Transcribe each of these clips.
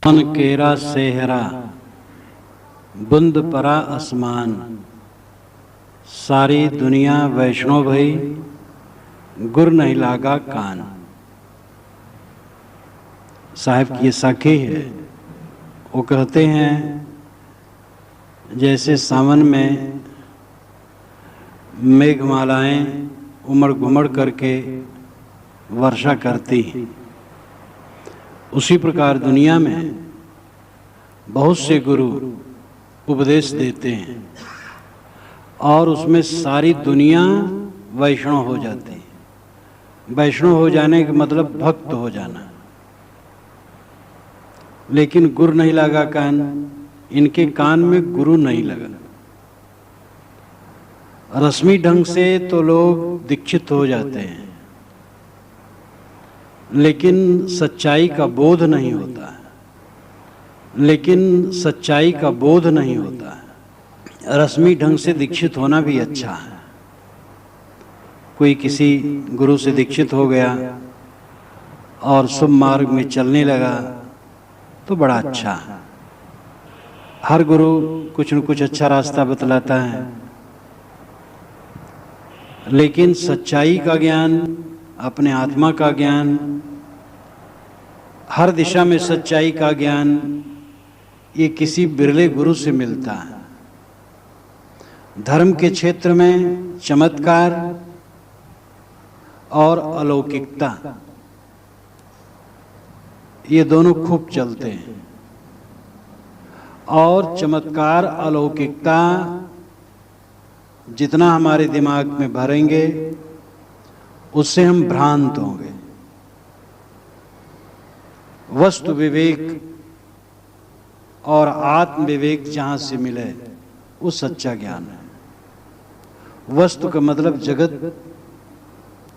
मन केरा सेहरा बुंद परा आसमान, सारी दुनिया वैष्णो भई गुर नहीं लागा कान। साहब की ये साखी है। वो कहते हैं जैसे सावन में मेघमालाएं उमड़ घुमड़ करके वर्षा करती हैं, उसी प्रकार दुनिया में बहुत से गुरु उपदेश देते हैं और उसमें सारी दुनिया वैष्णव हो जाती है। वैष्णव हो जाने का मतलब भक्त हो जाना। लेकिन गुरु नहीं लगा कान, इनके कान में गुरु नहीं लगा। रस्मी ढंग से तो लोग दीक्षित हो जाते हैं, लेकिन सच्चाई का बोध नहीं होता है। लेकिन सच्चाई का बोध नहीं होता है। रस्मी ढंग से दीक्षित होना भी अच्छा है। कोई किसी गुरु से दीक्षित हो गया और शुभ मार्ग में चलने लगा तो बड़ा अच्छा है। हर गुरु कुछ न कुछ अच्छा रास्ता बतलाता है, लेकिन सच्चाई का ज्ञान, अपने आत्मा का ज्ञान, हर दिशा में सच्चाई का ज्ञान, ये किसी बिरले गुरु से मिलता है। धर्म के क्षेत्र में चमत्कार और अलौकिकता, ये दोनों खूब चलते हैं। और चमत्कार अलौकिकता जितना हमारे दिमाग में भरेंगे उससे हम भ्रांत होंगे। वस्तु विवेक और आत्म विवेक जहां से मिले वो सच्चा ज्ञान है। वस्तु का मतलब जगत,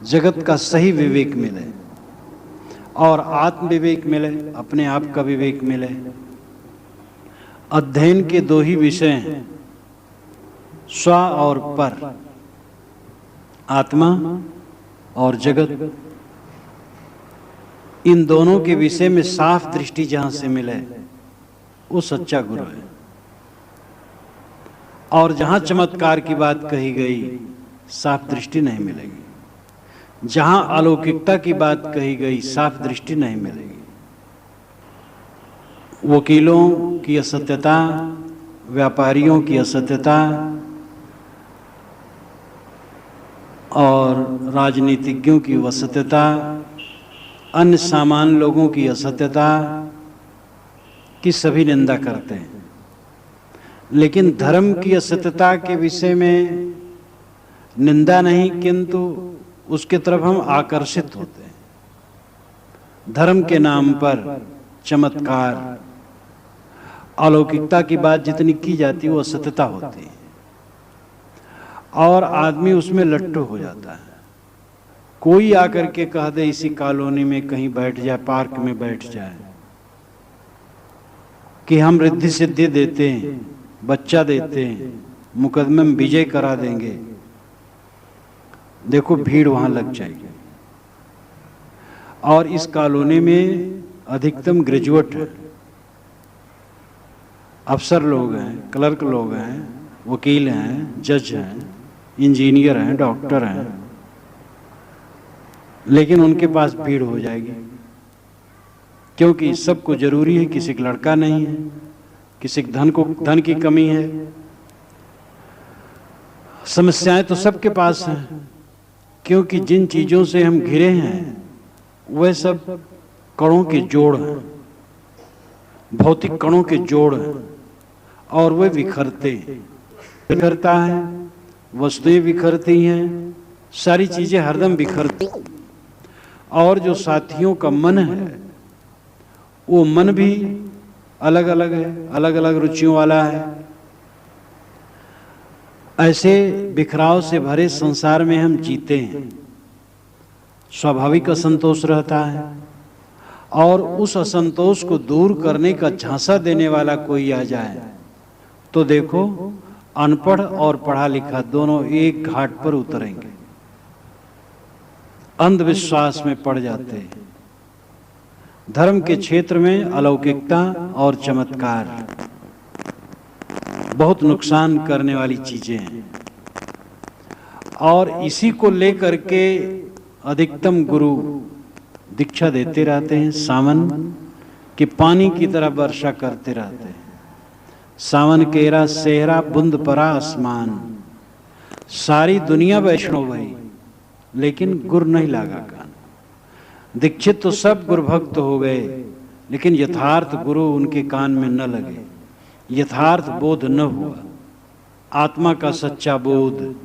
जगत का सही विवेक मिले और आत्म विवेक मिले, अपने आप का विवेक मिले। अध्ययन के दो ही विषय हैं, स्व और पर, आत्मा और जगत। इन दोनों के विषय में साफ दृष्टि जहां से मिले वो सच्चा गुरु है। और जहां चमत्कार की बात कही गई साफ दृष्टि नहीं मिलेगी। जहां अलौकिकता की बात कही गई साफ दृष्टि नहीं मिलेगी। वकीलों की असत्यता, व्यापारियों की असत्यता और राजनीतिज्ञों की असत्यता, अन्य सामान्य लोगों की असत्यता की सभी निंदा करते हैं। लेकिन धर्म की असत्यता के विषय में निंदा नहीं, किंतु उसके तरफ हम आकर्षित होते हैं। धर्म के नाम पर चमत्कार, अलौकिकता की बात जितनी की जाती है वो असत्यता होती है और आदमी उसमें लट्टू हो जाता है। कोई आकर के कह दे इसी कॉलोनी में कहीं बैठ जाए, पार्क में बैठ जाए कि हम रिद्धि सिद्धि देते हैं, बच्चा देते हैं, मुकदमे में विजय करा देंगे, देखो भीड़ वहां लग जाएगी। और इस कॉलोनी में अधिकतम ग्रेजुएट है, अफसर लोग हैं, क्लर्क लोग हैं, वकील हैं, जज हैं, इंजीनियर हैं, डॉक्टर हैं, लेकिन उनके पास भीड़ हो जाएगी क्योंकि सबको जरूरी है। किसी का लड़का नहीं है, किसी को धन की कमी है। समस्याएं तो सबके पास हैं, क्योंकि जिन चीजों से हम घिरे हैं वह सब कणों के जोड़ हैं, भौतिक कणों के जोड़ हैं और वे बिखरता है, वस्तुएं बिखरती हैं, सारी चीजें हरदम बिखरती। और जो साथियों का मन है वो मन भी अलग अलग है, अलग अलग रुचियों वाला है। ऐसे बिखराव से भरे संसार में हम जीते हैं। स्वाभाविक असंतोष रहता है और उस असंतोष को दूर करने का झांसा देने वाला कोई आ जाए तो देखो अनपढ़ और पढ़ा लिखा दोनों एक घाट पर उतरेंगे, अंधविश्वास में पड़ जाते हैं। धर्म के क्षेत्र में अलौकिकता और चमत्कार बहुत नुकसान करने वाली चीजें हैं, और इसी को लेकर के अधिकतम गुरु दीक्षा देते रहते हैं। सावन के पानी की तरह वर्षा करते रहते हैं। सावन केरा सेहरा बुंद परा आसमान, सारी दुनिया वैष्णव भई लेकिन गुर नहीं लागा कान। दीक्षित तो सब गुरु भक्त हो गए, लेकिन यथार्थ गुरु उनके कान में न लगे, यथार्थ बोध न हुआ। आत्मा का सच्चा बोध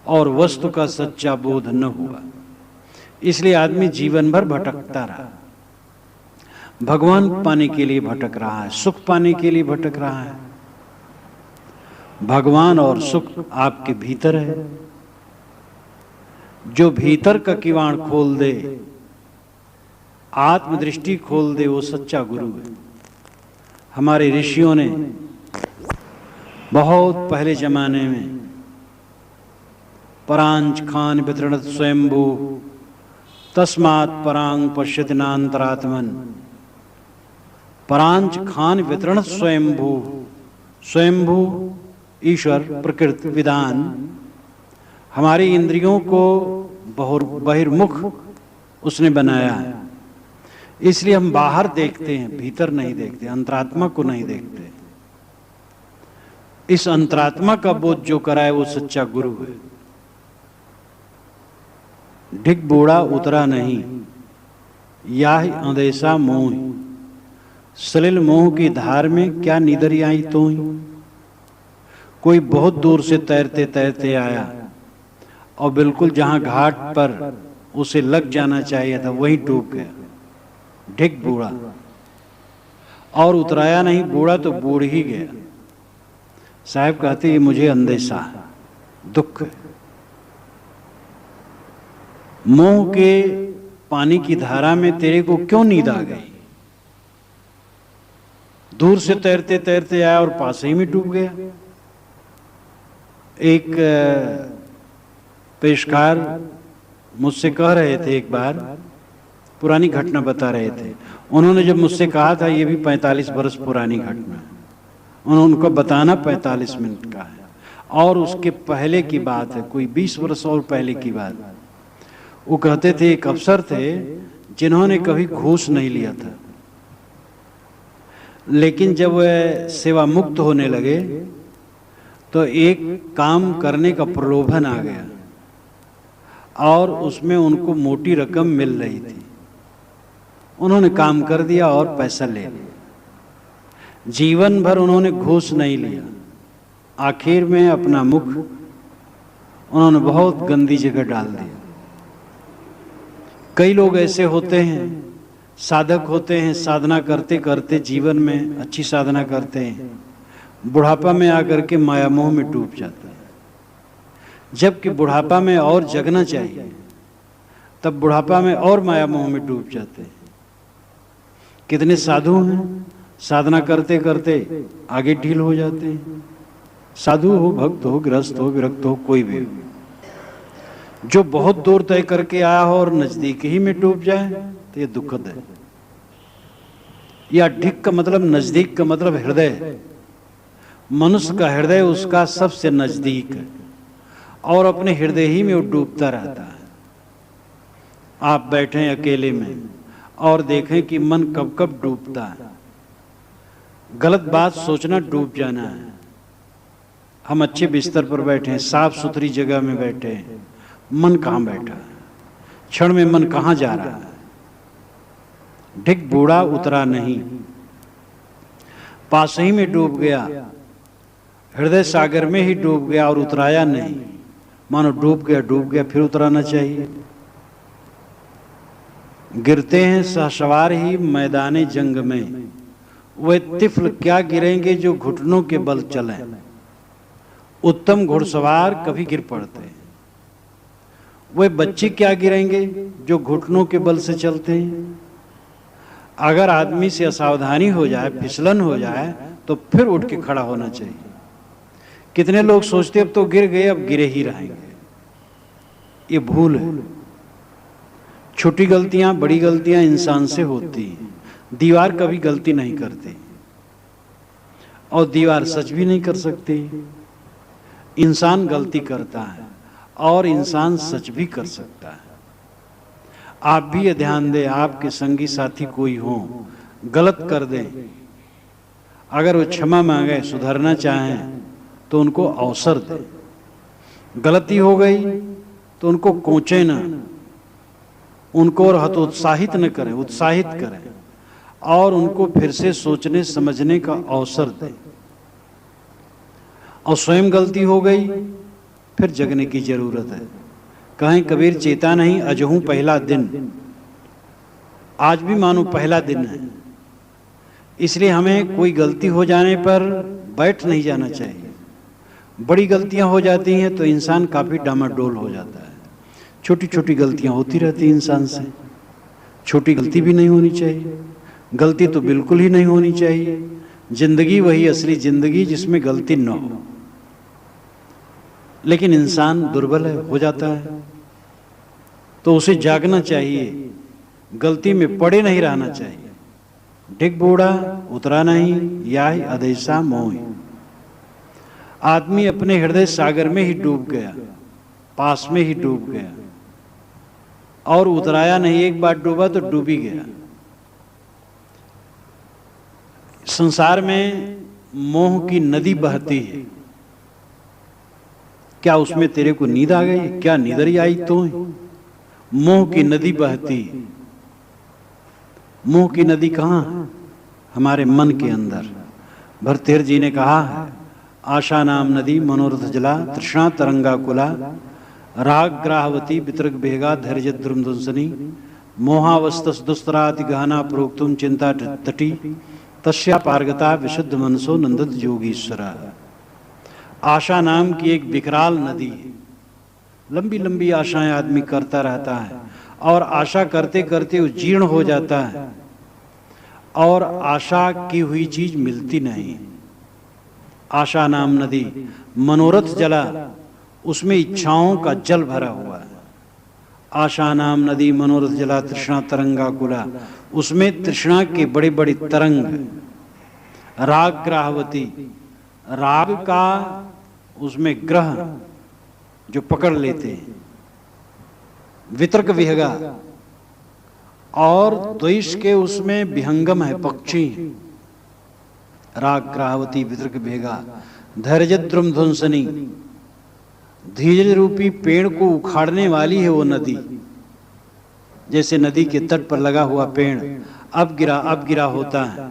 और वस्तु का सच्चा बोध न हुआ, इसलिए आदमी जीवन भर भटकता रहा। भगवान पाने के लिए भटक रहा है, सुख पाने के लिए भटक रहा है। भगवान और सुख आपके भीतर है। जो भीतर का किवाड़ खोल दे, आत्मदृष्टि खोल दे, वो सच्चा गुरु है। हमारे ऋषियों ने बहुत पहले जमाने में परांच खान वितरणत स्वयंभू तस्मात् परांग पश्यति नान्तरात्मन। परांच खान वितरण स्वयंभू, स्वयंभू ईश्वर प्रकृति विधान हमारी इंद्रियों को बहिर्मुख उसने बनाया है। इसलिए हम बाहर देखते हैं, भीतर नहीं देखते, अंतरात्मा को नहीं देखते। इस अंतरात्मा का बोध जो कराए वो सच्चा गुरु है। ढिक बूढ़ा उतरा नहीं, याहि अंदेशा मोह, सलिल मोह की धार में क्या नीदरी आई तो ही। कोई बहुत दूर से तैरते तैरते आया और बिल्कुल जहां घाट पर उसे लग जाना चाहिए था वहीं डूब गया। ढिक बूढ़ा, और उतराया नहीं, बूढ़ा तो बूढ़ ही गया। साहब कहते ये मुझे अंदेशा है, दुख है। मोह के पानी की धारा में तेरे को क्यों नींद आ गई? दूर से तैरते तैरते आया और पास ही में डूब गया। एक पेशकार मुझसे कह रहे थे, एक बार पुरानी घटना बता रहे थे। उन्होंने जब मुझसे कहा था, ये भी 45 वर्ष पुरानी घटना है, उन्होंने उनको बताना 45 मिनट का है, और उसके पहले की बात है, कोई 20 वर्ष और पहले की बात। वो कहते थे एक अफसर थे जिन्होंने कभी घूस नहीं लिया था, लेकिन जब वह सेवा मुक्त होने लगे तो एक काम करने का प्रलोभन आ गया और उसमें उनको मोटी रकम मिल रही थी। उन्होंने काम कर दिया और पैसा ले लिया। जीवन भर उन्होंने घूस नहीं लिया। आखिर में अपना मुख उन्होंने बहुत गंदी जगह डाल दिया। कई लोग ऐसे होते हैं, साधक होते हैं, साधना करते करते जीवन में अच्छी साधना करते हैं, बुढ़ापा में आकर के माया मोह में डूब जाते हैं। जबकि बुढ़ापा में और जगना चाहिए, तब बुढ़ापा में और माया मोह में डूब जाते हैं। कितने साधु हैं, साधना करते करते आगे ढील हो जाते हैं। साधु हो, भक्त हो, गृहस्थ हो, विरक्त हो, कोई भी हो, जो बहुत दूर तय करके आया हो और नजदीक ही में डूब जाए तो ये दुखद है। या ढिक का मतलब नजदीक का मतलब हृदय। मनुष्य का हृदय उसका सबसे नजदीक है और अपने हृदय ही में वो डूबता रहता है। आप बैठे अकेले में और देखें कि मन कब कब डूबता है। गलत बात सोचना डूब जाना है। हम अच्छे बिस्तर पर बैठे हैं, साफ सुथरी जगह में बैठे हैं, मन कहाँ बैठा है? क्षण में मन कहाँ जा रहा है? ढिक बूढ़ा उतरा नहीं, पास ही में डूब गया, हृदय सागर में ही डूब गया और उतराया नहीं। मानो डूब गया फिर उतराना चाहिए। गिरते हैं सहसवार ही मैदाने जंग में, वे तिफल क्या गिरेंगे जो घुटनों के बल चले। उत्तम घुड़सवार कभी गिर पड़ते हैं, वे बच्चे क्या गिरेंगे जो घुटनों के बल से चलते हैं। अगर आदमी से असावधानी हो जाए, फिसलन हो जाए, तो फिर उठ के खड़ा होना चाहिए। कितने लोग सोचते अब तो गिर गए, अब गिरे ही रहेंगे। ये भूल है। छोटी गलतियां बड़ी गलतियां इंसान से होती हैं। दीवार कभी गलती नहीं करती और दीवार सच भी नहीं कर सकती। इंसान गलती करता है और इंसान सच भी कर सकता है। आप भी ये ध्यान दें, आपके संगी साथी कोई हो गलत कर दें, अगर वो क्षमा मांगे, सुधरना चाहें तो उनको अवसर दें। गलती हो गई तो उनको कोंचे ना, उनको और हतोत्साहित न करें, उत्साहित करें और उनको फिर से सोचने समझने का अवसर दें। और स्वयं गलती हो गई फिर जगने की जरूरत है। कहें कबीर चेता नहीं अजहूं पहला दिन, आज भी मानो पहला दिन है। इसलिए हमें कोई गलती हो जाने पर बैठ नहीं जाना चाहिए। बड़ी गलतियां हो जाती हैं तो इंसान काफी डामाडोल हो जाता है। छोटी छोटी गलतियां होती रहती इंसान से, छोटी गलती भी नहीं होनी चाहिए, गलती तो बिल्कुल ही नहीं होनी चाहिए। जिंदगी वही असली जिंदगी जिसमें गलती न हो। लेकिन इंसान दुर्बल हो जाता है तो उसे जागना चाहिए, गलती में पड़े नहीं रहना चाहिए। डिग बूढ़ा उतरा नहीं, या ही अदेशा मोह। आदमी अपने हृदय सागर में ही डूब गया, पास में ही डूब गया और उतराया नहीं। एक बार डूबा तो डूब ही गया। संसार में मोह की नदी बहती है, क्या उसमें तेरे को नींद आ गई? क्या नींदरी आई तो? मोह की नदी बहती। मोह की नदी कहाँ है? हमारे मन के अंदर। भरतेर जी ने कहा है, आशा नाम नदी मनोरथ जला, तृष्णा तरंगा कुला, राग ग्राहवती वितरक बेगा, धैर्य द्रुमध्वंसनी, मोहावस्तस दुस्तराति गहना प्रोक्तुम चिंता तटी, तस्या पारगता विशुद्ध मनसो नंदत योगीश्वरा। आशा नाम की एक विकराल नदी है। लंबी लंबी आशाएं आदमी करता रहता है और आशा करते करते वो जीर्ण हो जाता है और आशा की हुई चीज मिलती नहीं। आशा नाम नदी मनोरथ जला, उसमें इच्छाओं का जल भरा हुआ है। आशा नाम नदी मनोरथ जला, तृष्णा तरंगा कुला, उसमें तृष्णा के बड़े बड़े तरंग। राग ग्राहवती, राग का उसमें ग्रह जो पकड़ लेते हैं। वितर्क विहगा, और द्वेष के उसमें विहंगम है, पक्षी। राग ग्राहवती वितर्क विहगा, धैर्य द्रुम ध्वंसनी, धीरज रूपी पेड़ को उखाड़ने वाली है वो नदी। जैसे नदी के तट पर लगा हुआ पेड़ अब गिरा होता है,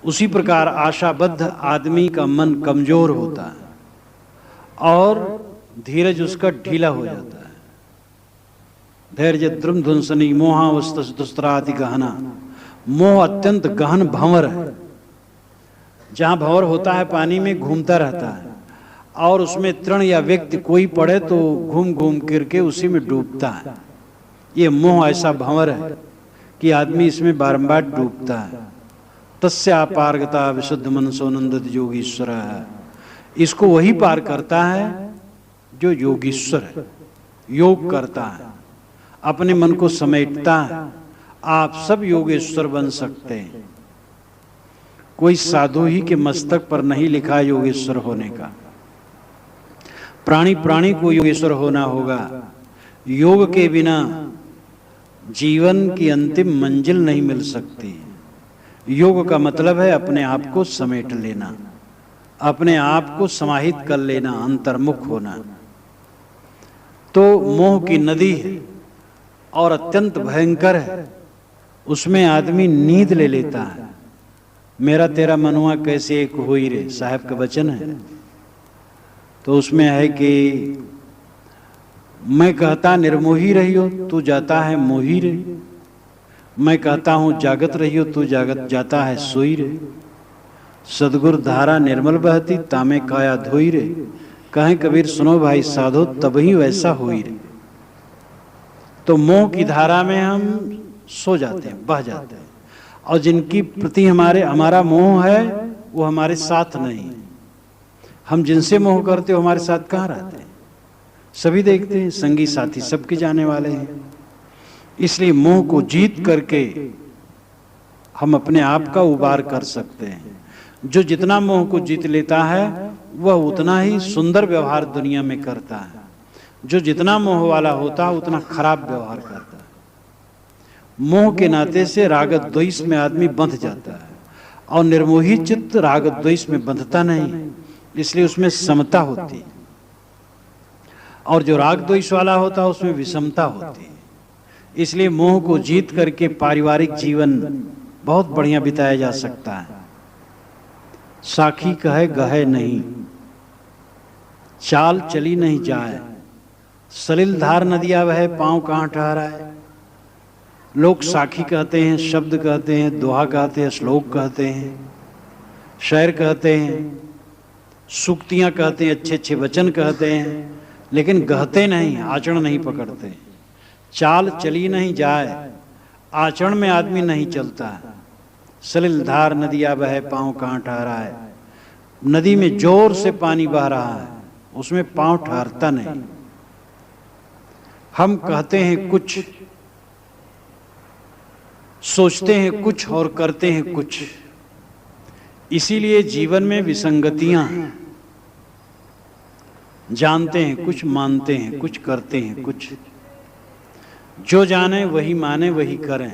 उसी प्रकार आशाबद्ध आदमी का मन कमजोर होता है और धीरज उसका ढीला हो जाता है। धैर्य द्रुम ध्वंसनी मोहावस्तस दुस्तराति गहना। मोह अत्यंत गहन भंवर है। जहां भंवर होता है पानी में घूमता रहता है और उसमें तृण या व्यक्ति कोई पड़े तो घूम घूम करके उसी में डूबता है। ये मोह ऐसा भंवर है कि आदमी इसमें बारंबार डूबता है। तस्या पारगता विशुद्ध मनसो नंदत योगीश्वर है। इसको वही पार करता है जो योगीश्वर है, योग करता है, अपने मन को समेटता है। आप सब योगेश्वर बन सकते हैं। कोई साधु ही के मस्तक पर नहीं लिखा योगेश्वर होने का। प्राणी प्राणी को योगेश्वर होना होगा। योग के बिना जीवन की अंतिम मंजिल नहीं मिल सकती। योग का मतलब है अपने आप को समेट लेना, अपने आप को समाहित कर लेना, अंतर्मुख होना। तो मोह की नदी है और अत्यंत भयंकर है। उसमें आदमी नींद ले लेता है। मेरा तेरा मनुआ कैसे एक होई रे, साहब का वचन है। तो उसमें है कि मैं कहता निर्मोही रहियो, तू जाता है मोही रे। मैं कहता हूं जागत रहियो, तू जाता है सोई रे। सदगुर धारा निर्मल बहती, तामे काया धोई रे। कहें कबीर सुनो भाई साधो, तभी वैसा होई रे। तो मोह की धारा में हम सो जाते हैं, बह जाते हैं, और जिनकी प्रति हमारा मोह है वो हमारे साथ नहीं। हम जिनसे मोह करते हो हमारे साथ कहाँ रहते हैं? सभी देखते हैं, संगी साथी सबके जाने वाले हैं। इसलिए मोह को जीत करके हम अपने आप का उबार कर सकते हैं। जो जितना मोह को जीत लेता है वह उतना ही सुंदर व्यवहार दुनिया में करता है। जो जितना मोह वाला होता है उतना खराब व्यवहार करता है। मोह के नाते से राग द्वेष में आदमी बंध जाता है और निर्मोही चित्त राग द्वेष में बंधता नहीं, इसलिए उसमें समता होती है। और जो राग द्वेष वाला होता है उसमें विषमता होती है। इसलिए मोह को जीत करके पारिवारिक जीवन बहुत बढ़िया बिताया जा सकता है। साखी कहे गहे नहीं, चाल चली नहीं जाए, सलिल धार नदिया वह पांव कहाँ ठहराए। लोग साखी कहते हैं, शब्द कहते हैं, दोहा कहते हैं, श्लोक कहते हैं, शेर कहते हैं, सूक्तियां कहते हैं, अच्छे अच्छे वचन कहते हैं, लेकिन गहते नहीं, आचरण नहीं पकड़ते। चाल चली नहीं जाए, आचरण में आदमी नहीं चलता है। सलिल धार नदिया बहे पांव कहाँ ठहराए। नदी में जोर से पानी बह रहा है, उसमें पांव ठहरता नहीं। हम कहते हैं कुछ, सोचते हैं कुछ और करते हैं कुछ, इसीलिए जीवन में विसंगतियां हैं। जानते हैं कुछ, मानते हैं कुछ, करते हैं कुछ। जो जाने वही माने, वही करें,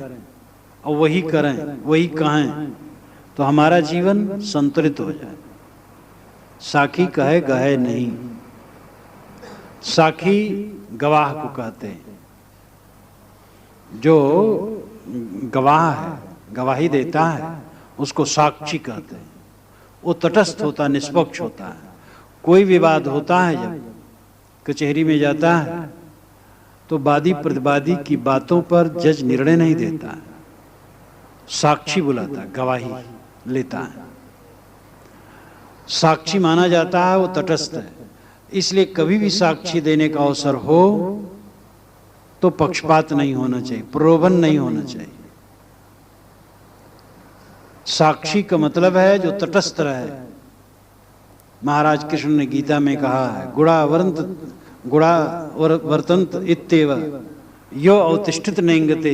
और वही करें, वही कहें, तो हमारा जीवन संतुलित हो जाए। साखी कहे गहे नहीं। साखी गवाह को कहते हैं। जो गवाह है, गवाही देता है, उसको साक्षी कहते हैं। वो तटस्थ होता है, निष्पक्ष होता है। कोई विवाद होता है, जब कचहरी में जाता है तो वादी प्रतिवादी की बातों पर जज निर्णय नहीं देता है, साक्षी बुलाता है, गवाही लेता है। साक्षी माना जाता है, वो तटस्थ है। इसलिए कभी भी साक्षी देने का अवसर हो तो पक्षपात नहीं होना चाहिए, प्रलोभन नहीं होना चाहिए। साक्षी का मतलब है जो तटस्थ रहे। महाराज कृष्ण ने गीता में कहा है, गुणा वर्तन्त इत्येव यो अवतिष्ठित नेंगते।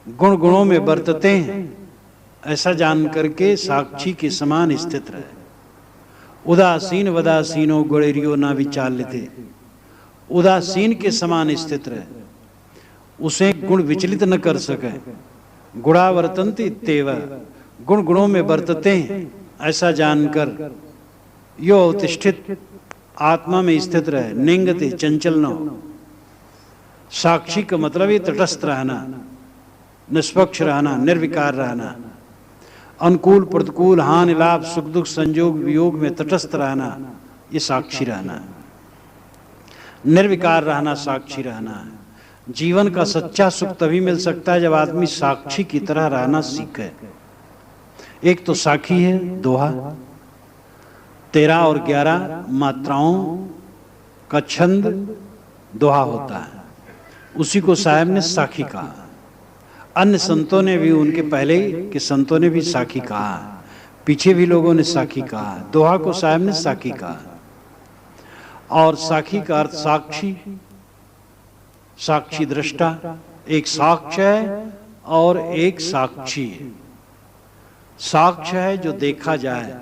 गुण गुणों में बरतते हैं, ऐसा जान करके साक्षी के समान स्थित रहे। उदासीन वदासीनो गुणेरियो ना विचाल्यते। उदासीन के समान स्थित रहे, उसे गुण विचलित न कर सके। गुणा वर्तन्त इत्येव, गुण गुणों में बरतते हैं, ऐसा जानकर यो अवतिष्ठित, आत्मा में स्थित रहे। निंगते, चंचल न हो। साक्षी का मतलब ये तटस्थ रहना, निष्पक्ष रहना, निर्विकार रहना, अनुकूल प्रतिकूल, हानि लाभ, सुख दुख, संयोग वियोग में तटस्थ रहना, ये साक्षी रहना है। निर्विकार रहना साक्षी रहना है। जीवन का सच्चा सुख तभी मिल सकता है जब आदमी साक्षी की तरह रहना सीखे। एक तो साखी है दोहा, 13 और 11 मात्राओं का छंद दोहा होता है, उसी को साहब ने साखी कहा। अन्य संतों ने भी, उनके पहले के संतों ने भी साखी कहा, पीछे भी लोगों ने साखी कहा। दोहा को साहब ने साखी कहा। और साखी का अर्थ साक्षी, साक्षी दृष्टा। एक साक्ष्य है और एक साक्षी है। साक्ष्य है जो देखा जाए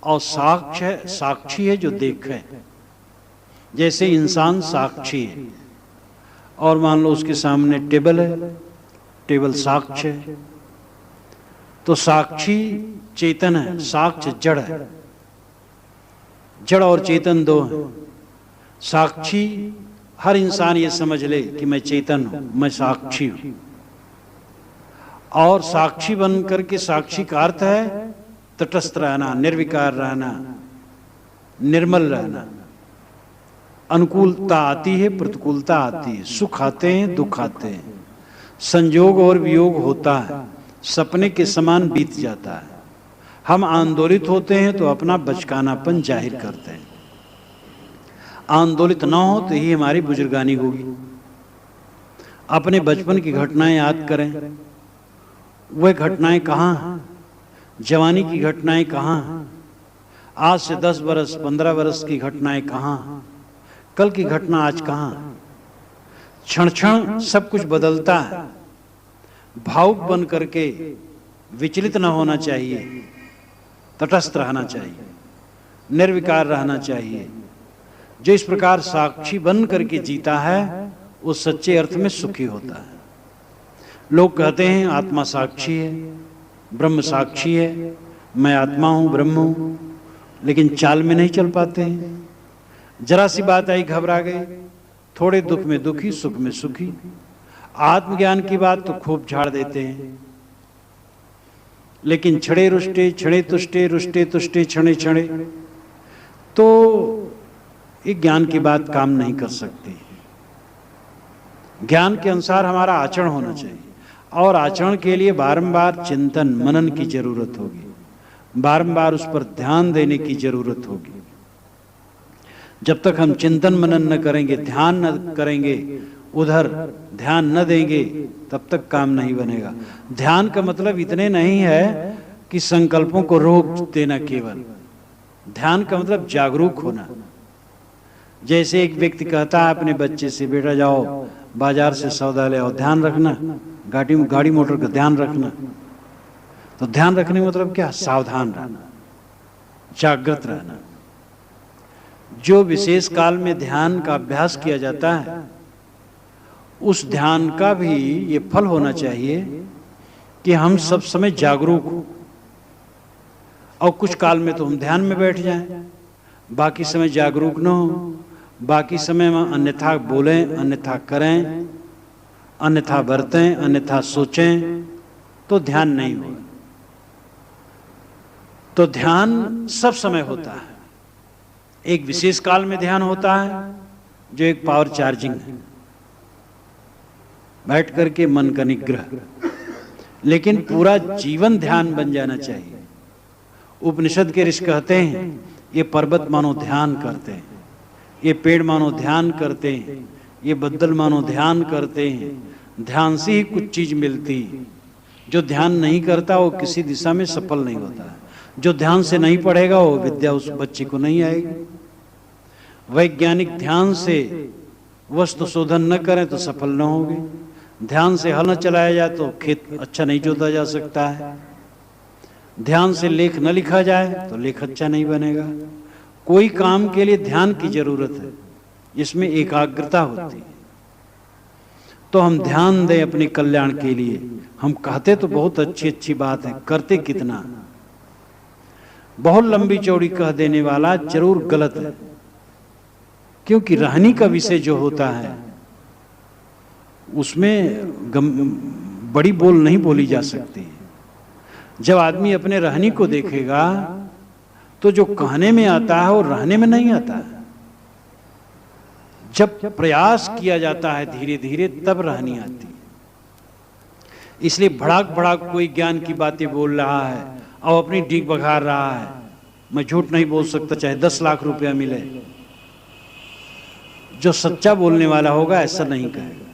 और साक्षी है जो देखे। जैसे इंसान साक्षी है और मान लो उसके सामने टेबल है, टेबल साक्ष्य है। तो साक्षी चेतन है, साक्ष्य जड़ है। जड़ और चेतन दो हैं। साक्षी हर इंसान ये समझ ले कि मैं चेतन हूं, मैं साक्षी हूं। और साक्षी बन करके, साक्षी का अर्थ है तटस्थ रहना, निर्विकार रहना, निर्मल रहना। अनुकूलता आती है, प्रतिकूलता आती है, सुख आते हैं, दुख आते हैं, संयोग और वियोग होता है, सपने के समान बीत जाता है। हम आंदोलित होते हैं तो अपना बचकानापन जाहिर करते हैं। आंदोलित ना हो तो ही हमारी बुजुर्गानी होगी। अपने बचपन की घटनाएं याद करें, वह घटनाएं कहाँ हैं? जवानी की घटनाएं कहाँ हैं? आज से 10 बरस 15 बरस की घटनाएं कहाँ हैं? कल की घटना आज कहाँ? क्षण क्षण सब कुछ बदलता है। भावुक बन करके विचलित न होना चाहिए, तटस्थ रहना चाहिए, निर्विकार रहना चाहिए। जो इस प्रकार साक्षी बन करके जीता है वो सच्चे अर्थ में सुखी होता है। लोग कहते हैं आत्मा साक्षी है, ब्रह्म साक्षी है, मैं आत्मा हूं, ब्रह्म हूं, लेकिन चाल में नहीं चल पाते हैं। जरा सी बात आई घबरा गए, थोड़े दुख में दुखी, सुख में सुखी। आत्मज्ञान की बात तो खूब झाड़ देते हैं, लेकिन छड़े रुष्टे, छड़े तुष्टे, रुष्टे तुष्टे, छड़े छड़े, तो एक ज्ञान की बात काम नहीं कर सकती। ज्ञान के अनुसार हमारा आचरण होना चाहिए, और आचरण के लिए बारंबार चिंतन मनन की जरूरत होगी, बारंबार उस पर ध्यान देने की जरूरत होगी। जब तक हम चिंतन मनन न करेंगे, ध्यान न करेंगे, उधर ध्यान न देंगे, तब तक काम नहीं बनेगा। ध्यान का मतलब इतने नहीं है कि संकल्पों को रोक देना, केवल ध्यान का मतलब जागरूक होना। जैसे एक व्यक्ति कहता है अपने बच्चे से, बेटा जाओ बाजार से सौदा ले आओ, ध्यान रखना, गाड़ी मोटर का ध्यान रखना। तो ध्यान रखने मतलब क्या? सावधान रहना, जागृत रहना। जो विशेष काल में ध्यान का अभ्यास किया जाता है, उस ध्यान का भी ये फल होना चाहिए कि हम सब समय जागरूक हो, और कुछ काल में तो हम ध्यान में बैठ जाएं, बाकी समय जागरूक न हो, बाकी समय में अन्यथा बोलें, अन्यथा करें, अन्यथा बरतें, अन्यथा सोचें, तो ध्यान नहीं होगा। तो ध्यान सब समय होता है। एक विशेष काल में ध्यान होता है जो एक पावर चार्जिंग है, बैठ करके मन का निग्रह, लेकिन पूरा जीवन ध्यान बन जाना चाहिए। उपनिषद के ऋषि कहते हैं ये पर्वत मानो ध्यान करते हैं, ये पेड़ मानो ध्यान करते हैं, ये बद्दल मानो ध्यान करते हैं। ध्यान से ही कुछ चीज मिलती। जो ध्यान नहीं करता वो किसी दिशा में सफल नहीं होता है। जो ध्यान से नहीं पढ़ेगा वो विद्या उस बच्चे को नहीं आएगी। वैज्ञानिक ध्यान से वस्तु शोधन न करें तो सफल न होंगे। ध्यान से हल न चलाया जाए तो खेत अच्छा नहीं जोता जा सकता है। ध्यान से लेख न लिखा जाए तो लेख अच्छा नहीं बनेगा। कोई काम के लिए ध्यान की जरूरत है, जिसमें एकाग्रता होती है। तो हम ध्यान दें अपने कल्याण के लिए। हम कहते तो बहुत अच्छी अच्छी बात है, करते कितना? बहुत लंबी चौड़ी कह देने वाला जरूर गलत है, क्योंकि रहनी का विषय जो होता है उसमें बड़ी बोल नहीं बोली जा सकती। जब आदमी अपने रहनी को देखेगा तो जो कहने में आता है वो रहने में नहीं आता है। जब प्रयास किया जाता है धीरे धीरे तब रहनी आती है। इसलिए भड़ाक भड़ाक कोई ज्ञान की बातें बोल रहा है और अपनी डीक बघार रहा है। मैं झूठ नहीं बोल सकता, चाहे 10 लाख रुपया मिले। जो सच्चा बोलने वाला होगा ऐसा नहीं कहेगा,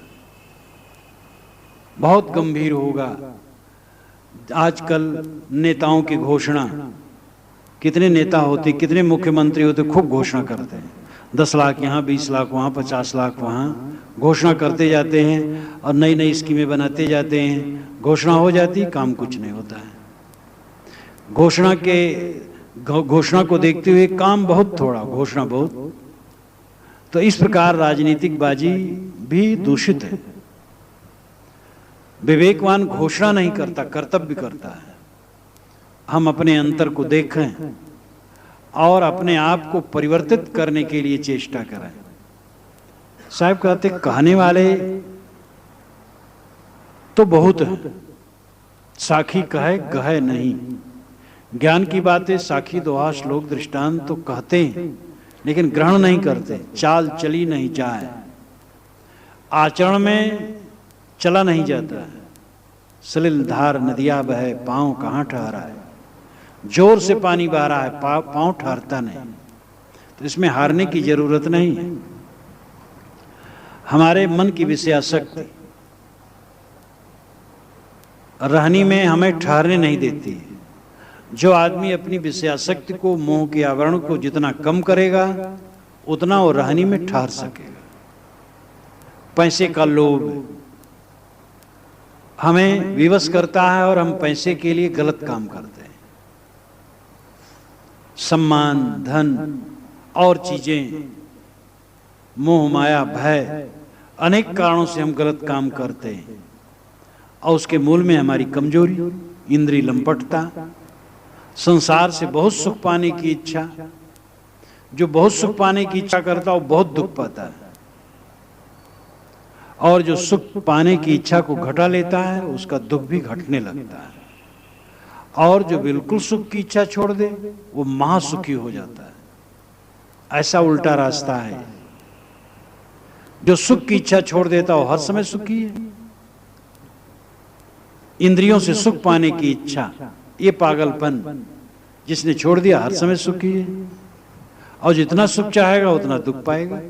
बहुत गंभीर होगा। आजकल नेताओं की घोषणा, कितने नेता होते, कितने मुख्यमंत्री होते, खूब घोषणा करते हैं। 10 लाख यहाँ, 20 लाख वहाँ, 50 लाख वहाँ, घोषणा करते जाते हैं और नई नई स्कीमें बनाते जाते हैं। घोषणा हो जाती, काम कुछ नहीं होता है। घोषणा को देखते हुए काम बहुत थोड़ा, घोषणा बहुत। तो इस प्रकार राजनीतिक बाजी भी दूषित है। विवेकवान घोषणा नहीं करता, कर्तव्य करता है। हम अपने अंतर को देखें और अपने आप को परिवर्तित करने के लिए चेष्टा करें। साहब कहते कहने वाले तो बहुत हैं, साखी कहे गहे नहीं। ज्ञान की बातें साखी दोहा श्लोक दृष्टांत तो कहते हैं, लेकिन ग्रहण नहीं करते। चाल चली नहीं जाए, आचरण में चला नहीं जाता है। सलिल धार नदिया बहे, पांव कहाँ ठहरा है। जोर से पानी बह रहा है, पांव ठहरता नहीं। तो इसमें हारने की जरूरत नहीं है। हमारे मन की विषयासक्ति रहनी में हमें ठहरने नहीं देती है। जो आदमी अपनी विषयासक्ति को, मोह के आवरण को जितना कम करेगा, उतना वो रहनी में ठहर सकेगा। पैसे का लोभ हमें विवश करता है और हम पैसे के लिए गलत काम करते हैं। सम्मान, धन और चीजें, मोह माया, भय, अनेक कारणों से हम गलत काम करते हैं और उसके मूल में हमारी कमजोरी, इंद्रिय लंपटता, संसार से बहुत सुख पाने की इच्छा। जो बहुत सुख पाने की इच्छा करता है वो बहुत दुख पाता है, और जो सुख पाने की इच्छा को घटा लेता है उसका दुख भी घटने लगता है, और जो बिल्कुल सुख की इच्छा छोड़ दे वो महासुखी हो जाता है। ऐसा उल्टा रास्ता है। जो सुख की इच्छा छोड़ देता है वो हर समय सुखी है। इंद्रियों से सुख पाने की इच्छा, ये पागलपन जिसने छोड़ दिया हर समय सुखी है, और जितना सुख चाहेगा उतना दुख पाएगा,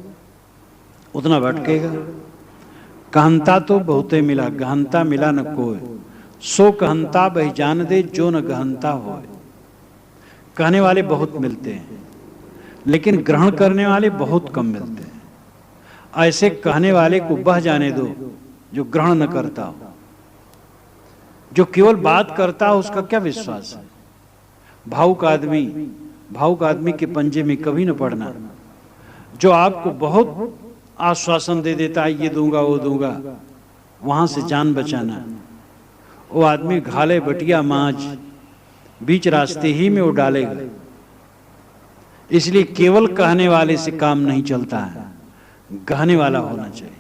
उतना भटकेगा। कहंता तो बहुते मिला, गहनता मिला न कोई, सो कहंता बही जान दे जो न गहनता होए। कहने वाले बहुत मिलते हैं लेकिन ग्रहण करने वाले बहुत कम मिलते हैं। ऐसे कहने वाले को बह जाने दो जो ग्रहण न करता हो। जो केवल बात करता हो उसका क्या विश्वास है। भावुक आदमी के पंजे में कभी न पड़ना। जो आपको बहुत आश्वासन दे देता है, ये दूंगा वो दूंगा, वहां से जान बचाना। वो आदमी घाले बटिया मांझ बीच रास्ते ही में वो डालेगा। इसलिए केवल कहने वाले से काम नहीं चलता है, कहने वाला होना चाहिए।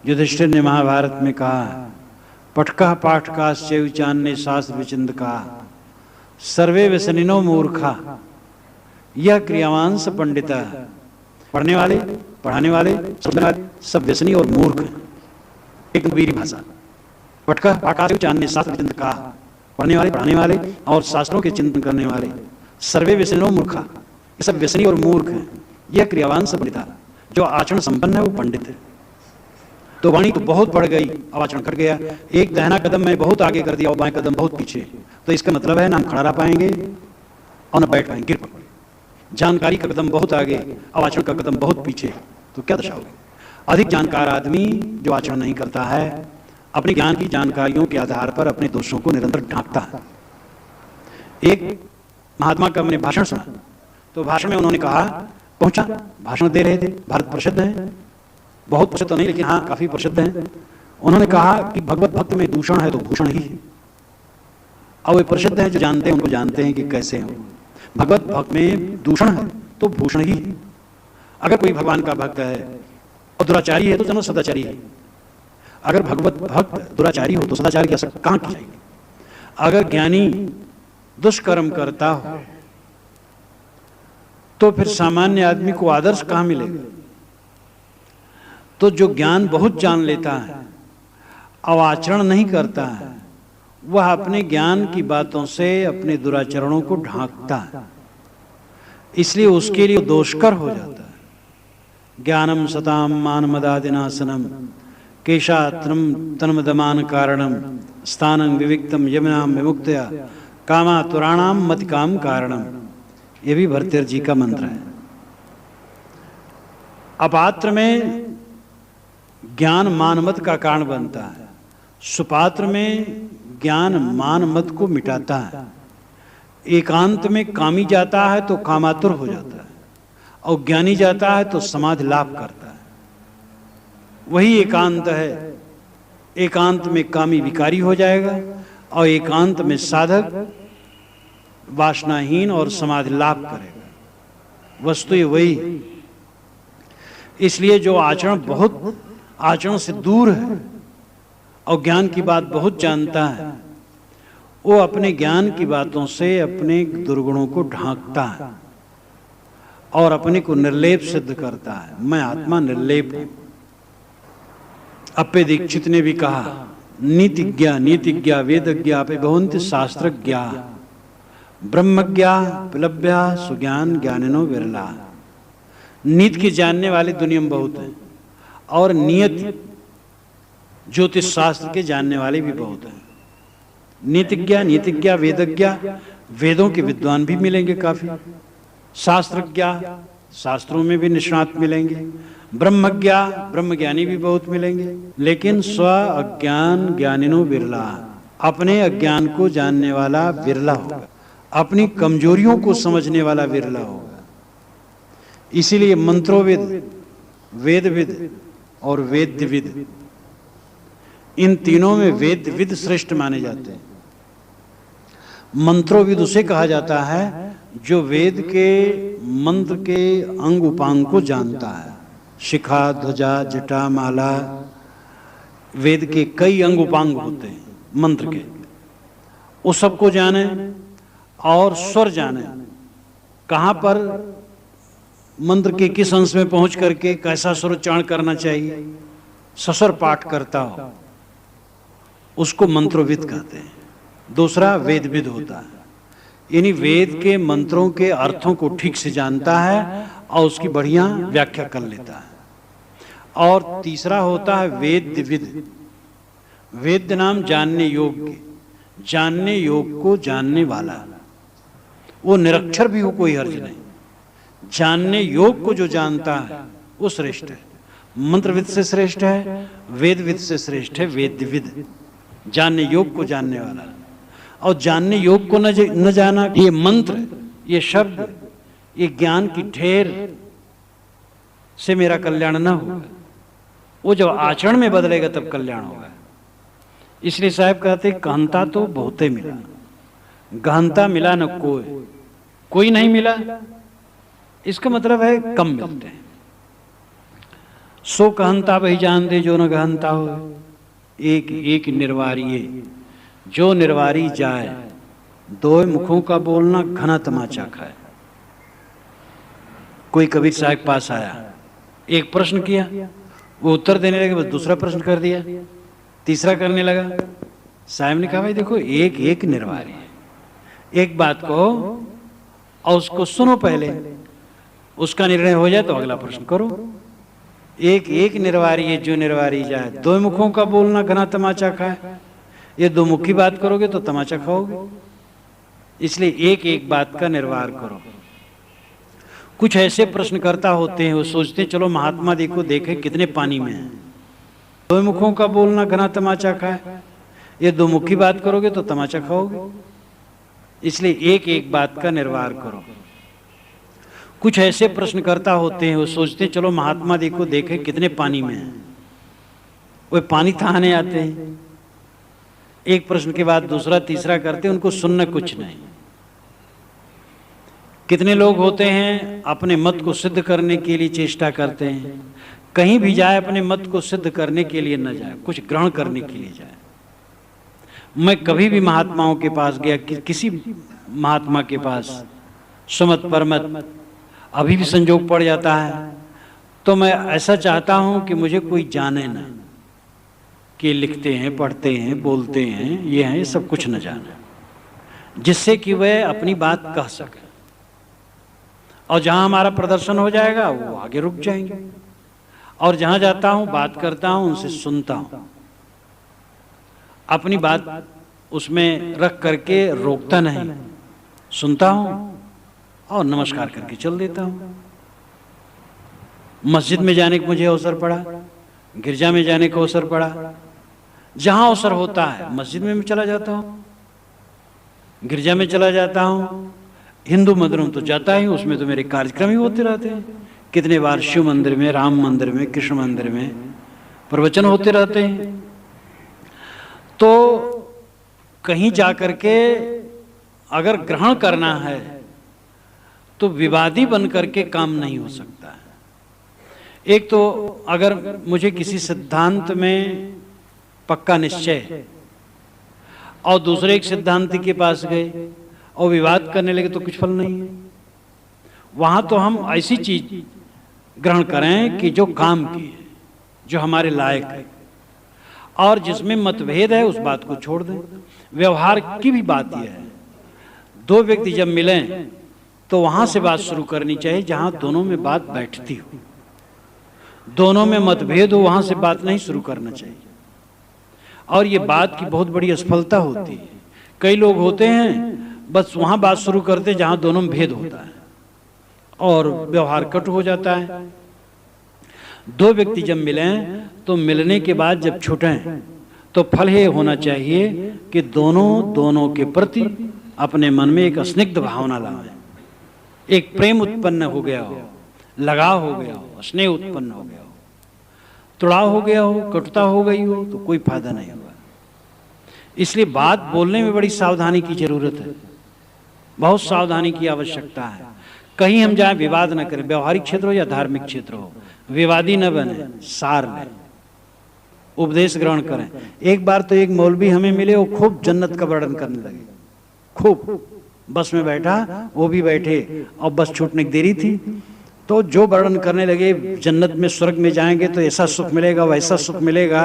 युधिष्ठिर ने महाभारत में कहा, पटका पाठका शैव चान्य शास्त्र विचिंद का सर्वे व्यसनिनो मूर्खा, यह क्रियावांश पंडिता। पढ़ने वाले, पढ़ाने वाले, सब व्यसनी और मूर्ख हैं। एक वीरी भाषा। पटका पाठका शैव चान्य शास्त्र विचिंद का, पढ़ने वाले, पढ़ाने वाले और शास्त्रों के चिंतन करने वाले, सर्वे व्यसनिनो मूर्खा, ये सब व्यसनी और मूर्ख हैं। यह क्रियावांश पंडिता, जो आचरण संपन्न है वो पंडित है। तो वाणी तो बहुत बढ़ गई, आचरण कर गया। एक दाहिना कदम मैं बहुत आगे कर दिया और बाएं कदम बहुत पीछे, तो इसका मतलब है ना हम खड़ा रह पाएंगे और न बैठ पाएंगे, गिर पड़ेंगे। जानकारी का कदम बहुत आगे, आचरण का कदम बहुत पीछे, तो क्या दशा होगी। अधिक जानकार आदमी जो आचरण नहीं करता है, अपने ज्ञान की जानकारियों के आधार पर अपने दोषों को निरंतर ढांकता है। एक महात्मा का मैंने भाषण सुना, तो भाषण में उन्होंने कहा, पहुंचा भाषण दे रहे थे, भारत प्रसिद्ध है, बहुत प्रसिद्ध नहीं लेकिन हाँ काफी प्रसिद्ध है। उन्होंने कहा कि भगवत भक्त में दूषण है तो भूषण ही है। और वे प्रसिद्ध हैं, जो जानते हैं उनको जानते हैं कि कैसे हैं। भगवत भक्त में दूषण है तो भूषण ही है। अगर कोई भगवान का भक्त है और दुराचारी है तो चलो सदाचारी है। अगर भगवत भक्त दुराचारी हो तो सदाचारी की आशा कहाँ की जाएगी। अगर ज्ञानी दुष्कर्म करता हो तो फिर सामान्य आदमी को आदर्श कहाँ मिलेगा। तो जो ज्ञान बहुत जान लेता है और आचरण नहीं करता है, वह अपने ज्ञान की बातों से अपने दुराचरणों को ढांकता है, इसलिए उसके लिए दोषकर हो जाता है। ज्ञानम सताम मानमदादिनाशनम केशात्रम तन्मदमान कारणम स्थानं विविक्तम यमुनाम विमुक्तया कामातुराणाम मतिकाम कारणम। ये भी भर्तृहरि जी का मंत्र है। अपात्र में ज्ञान मानमत का कारण बनता है, सुपात्र में ज्ञान मानमत को मिटाता है। एकांत में कामी जाता है तो कामातुर हो जाता है, और ज्ञानी जाता है तो समाधि लाभ करता है। वही एकांत है। एकांत में कामी विकारी हो जाएगा और एकांत में साधक वासनाहीन और समाधि लाभ करेगा। वस्तु ये वही। इसलिए जो आचरण से दूर है और ज्ञान की बात बहुत जानता है, वो अपने ज्ञान की बातों से अपने दुर्गुणों को ढांकता है और अपने को निर्लेप सिद्ध करता है। मैं आत्मा निर्लेप हूं। अप्पे दीक्षित ने भी कहा, नीतिज्ञा वेदज्ञा पे भवन्ति शास्त्रज्ञा ब्रह्मज्ञा प्लभ्या सुज्ञान ज्ञानिनो विरला। नीत के जानने वाले दुनिया में बहुत हैं, और नियत ज्योतिष शास्त्र के जानने वाले भी बहुत हैं। नीतिज्ञा वेदज्ञा, वेदों के विद्वान भी मिलेंगे काफी। शास्त्रज्ञा, शास्त्रों में भी निष्णात मिलेंगे। ब्रह्मज्ञा ब्रह्मज्ञानी भी बहुत मिलेंगे, लेकिन स्व अज्ञान ज्ञानिनो बिरला, अपने अज्ञान को जानने वाला बिरला होगा, अपनी कमजोरियों को समझने वाला बिरला होगा। इसीलिए मंत्रोविद, वेदविद और वेद्यविद, इन तीनों में वेदविद श्रेष्ठ माने जाते हैं। मंत्रोविद उसे कहा जाता है जो वेद के मंत्र के अंग उपांग को जानता है। शिखा, ध्वजा, जटा, माला, वेद के कई अंग उपांग होते हैं मंत्र के, उस सबको जाने और स्वर जाने, कहां पर मंत्र के किस अंश में पहुंच करके कैसा स्वरोच्चारण करना चाहिए, सस्वर पाठ करता हो, उसको मंत्रोविद कहते हैं। दूसरा वेदविद होता है, यानी वेद के मंत्रों के अर्थों को ठीक से जानता है और उसकी बढ़िया व्याख्या कर लेता है। और तीसरा होता है वेद्यविद। वेद्य नाम जानने योग्य, जानने योग को जानने वाला, वो निरक्षर भी हो कोई हर्ज नहीं, जानने योग को जो जानता है वो श्रेष्ठ है। मंत्रविद से श्रेष्ठ है, वेदविद से श्रेष्ठ है वेद्यविद, जानने योग को जानने वाला। और जानने योग को न जाना, ये मंत्र, ये शब्द, ये ज्ञान की ढेर से मेरा कल्याण न होगा, वो जब आचरण में बदलेगा तब कल्याण होगा। इसलिए साहब कहते कहनता तो बहुते मिला, गहनता मिला न कोई नहीं मिला, इसका मतलब है कम मिलते हैं। सो कहनता वही जान दे जो न गहनता हो, एक एक निर्वारिये जो निर्वारी जाए, दो मुखों का बोलना घना तमाचा खाए। कोई कबीर साहब पास आया, एक प्रश्न किया, वो उत्तर देने लगे, बस दूसरा प्रश्न कर दिया, तीसरा करने लगा। साहब ने कहा भाई देखो एक एक निर्वारी है, एक बात को और उसको सुनो, पहले उसका निर्णय हो जाए तो अगला प्रश्न करो। एक एक निर्वारी है जो निर्वारी जाए, दो मुखों का बोलना घना तमाचा खाए। ये दो मुखी बात करोगे तो तमाचा खाओगे, इसलिए एक एक बात का निर्वार करो। कुछ ऐसे प्रश्नकर्ता होते हैं, वो सोचते हैं चलो महात्मा देखो देखे कितने पानी में है, दो मुखों का बोलना घना तमाचा खाए। ये दो मुखी बात करोगे तो तमाचा खाओगे, इसलिए एक एक बात का निर्वार करो। कुछ ऐसे प्रश्नकर्ता होते हैं, वो सोचते हैं चलो महात्मा देखो देखे कितने पानी में है, वो पानी थाने आते हैं, एक प्रश्न के बाद दूसरा तीसरा करते हैं, उनको सुनना कुछ नहीं। कितने लोग होते हैं अपने मत को सिद्ध करने के लिए चेष्टा करते हैं, कहीं भी जाए अपने मत को सिद्ध करने के लिए न जाए, कुछ ग्रहण करने के लिए जाए। मैं कभी भी महात्माओं के पास गया, किसी महात्मा के पास सुमत परमत अभी भी संजोग पड़ जाता है, तो मैं ऐसा चाहता हूं कि मुझे कोई जाने ना, कि लिखते हैं, पढ़ते हैं, बोलते हैं, ये हैं, सब कुछ न जाने, जिससे कि वह अपनी बात कह सके। और जहां हमारा प्रदर्शन हो जाएगा वो आगे रुक जाएंगे। और जहां जाता हूं बात करता हूं, उनसे सुनता हूं, अपनी बात उसमें रख करके रोकता नहीं, सुनता हूं और नमस्कार करके चल देता हूं। मस्जिद में जाने का मुझे अवसर पड़ा, गिरजा में जाने का अवसर पड़ा, जहां अवसर होता है मस्जिद में चला जाता हूं, गिरजा में चला जाता हूं, हिंदू मंदिरों में तो जाता ही, उसमें तो मेरे कार्यक्रम ही होते रहते हैं। कितने बार शिव मंदिर में, राम मंदिर में, कृष्ण मंदिर में प्रवचन होते रहते हैं। तो कहीं जाकर के अगर ग्रहण करना है तो विवादी बन करके काम नहीं हो सकता है। एक तो अगर मुझे किसी सिद्धांत में पक्का निश्चय है और दूसरे एक सिद्धांत के पास गए और विवाद करने लगे तो कुछ फल नहीं है। वहां तो हम ऐसी चीज ग्रहण करें कि जो काम की है, जो हमारे लायक है, और जिसमें मतभेद है उस बात को छोड़ दें। व्यवहार की भी बात यह है, दो व्यक्ति जब मिलें तो वहां से बात शुरू करनी चाहिए जहां दोनों में बात बैठती हो। दोनों में मतभेद हो वहां से बात नहीं शुरू करना चाहिए। और ये बात की बहुत बड़ी असफलता होती है। कई लोग होते हैं बस वहां बात शुरू करते जहां दोनों में भेद होता है और व्यवहार कट हो जाता है। दो व्यक्ति जब मिलें तो मिलने के बाद जब छूटें तो फल ये होना चाहिए कि दोनों के प्रति अपने मन में एक स्निग्ध भावना लाएं, एक प्रेम उत्पन्न हो गया हो, लगाव हो गया हो, स्नेह उत्पन्न हो गया हो। तुड़ाव हो गया हो, कटुता हो गई हो तो कोई फायदा नहीं होगा। इसलिए बात बोलने में बड़ी सावधानी की जरूरत है, बहुत सावधानी की आवश्यकता है। कहीं हम जाए विवाद न करें, व्यवहारिक क्षेत्र हो या धार्मिक क्षेत्र हो, विवादी न बने, सार लें, उपदेश ग्रहण करें। एक बार तो एक मौलवी हमें मिले, वो खूब जन्नत का वर्णन करने लगे, खूब। बस में बैठा, वो भी बैठे और बस छूटने की देरी थी, तो जो वर्णन करने लगे जन्नत में स्वर्ग में जाएंगे तो ऐसा सुख मिलेगा, वैसा सुख मिलेगा,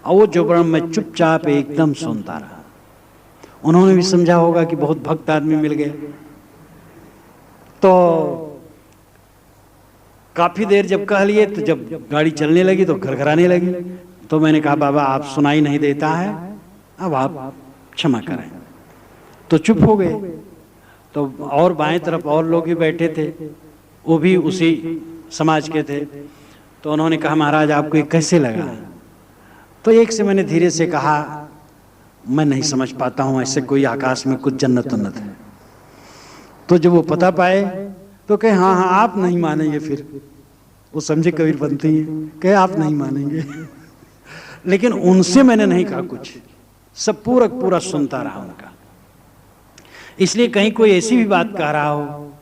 और वो जो वर्णन मैं चुपचाप एकदम सुनता रहा। उन्होंने भी समझा होगा कि बहुत भक्त आदमी मिल गए। तो काफी देर जब कह लिए तो जब गाड़ी चलने लगी तो घरघराने लगी। तो मैंने कहा बाबा आप सुनाई नहीं देता है, अब आप क्षमा करें। तो चुप हो गए। तो और बाएं तरफ और लोग भी बैठे थे, वो भी उसी समाज के थे। तो उन्होंने कहा महाराज आपको ये कैसे लगा? तो एक से मैंने धीरे से कहा मैं नहीं समझ पाता हूं ऐसे कोई आकाश में कुछ जन्नत उन्नत है। तो जब वो पता पाए तो कहे हाँ हाँ आप नहीं मानेंगे। फिर वो समझे कबीर बनती है, कहे आप नहीं मानेंगे। लेकिन उनसे मैंने नहीं कहा कुछ, सब पूरा सुनता रहा उनका। इसलिए कहीं कोई ऐसी भी बात कह रहा हो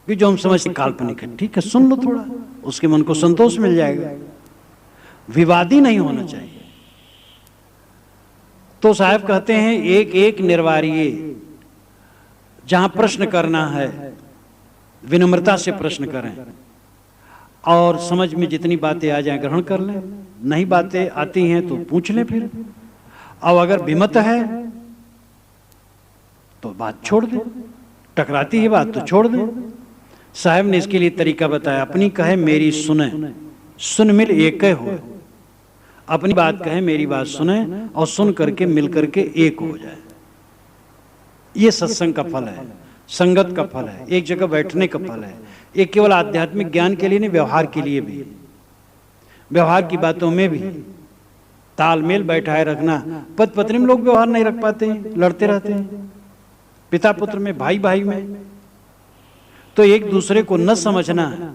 कि जो हम समझते काल्पनिक है, ठीक है सुन लो थोड़ा, उसके मन को संतोष मिल जाएगा। विवादी नहीं होना चाहिए। तो साहब कहते हैं एक एक निर्वारिये, जहां प्रश्न करना है विनम्रता से प्रश्न करें, और समझ में जितनी बातें आ जाएं ग्रहण कर लें, नहीं बातें आती हैं तो पूछ लें फिर, और अगर विमत है तो बात छोड़ दें, टकराती है बात तो छोड़ दें। साहब ने इसके लिए तरीका बताया, अपनी कहे मेरी सुने, सुन मिल एक हो। अपनी बात कहे मेरी बात सुने और सुन करके मिल करके एक हो जाए। ये सत्संग का फल है, संगत का फल है, एक जगह बैठने का फल है। ये केवल आध्यात्मिक ज्ञान के लिए नहीं, व्यवहार के लिए भी, व्यवहार की बातों में भी तालमेल बैठाए रखना। पति पत्नी में लोग व्यवहार नहीं रख पाते हैं, लड़ते रहते हैं, पिता पुत्र में, भाई भाई में। तो एक दूसरे को न समझना है,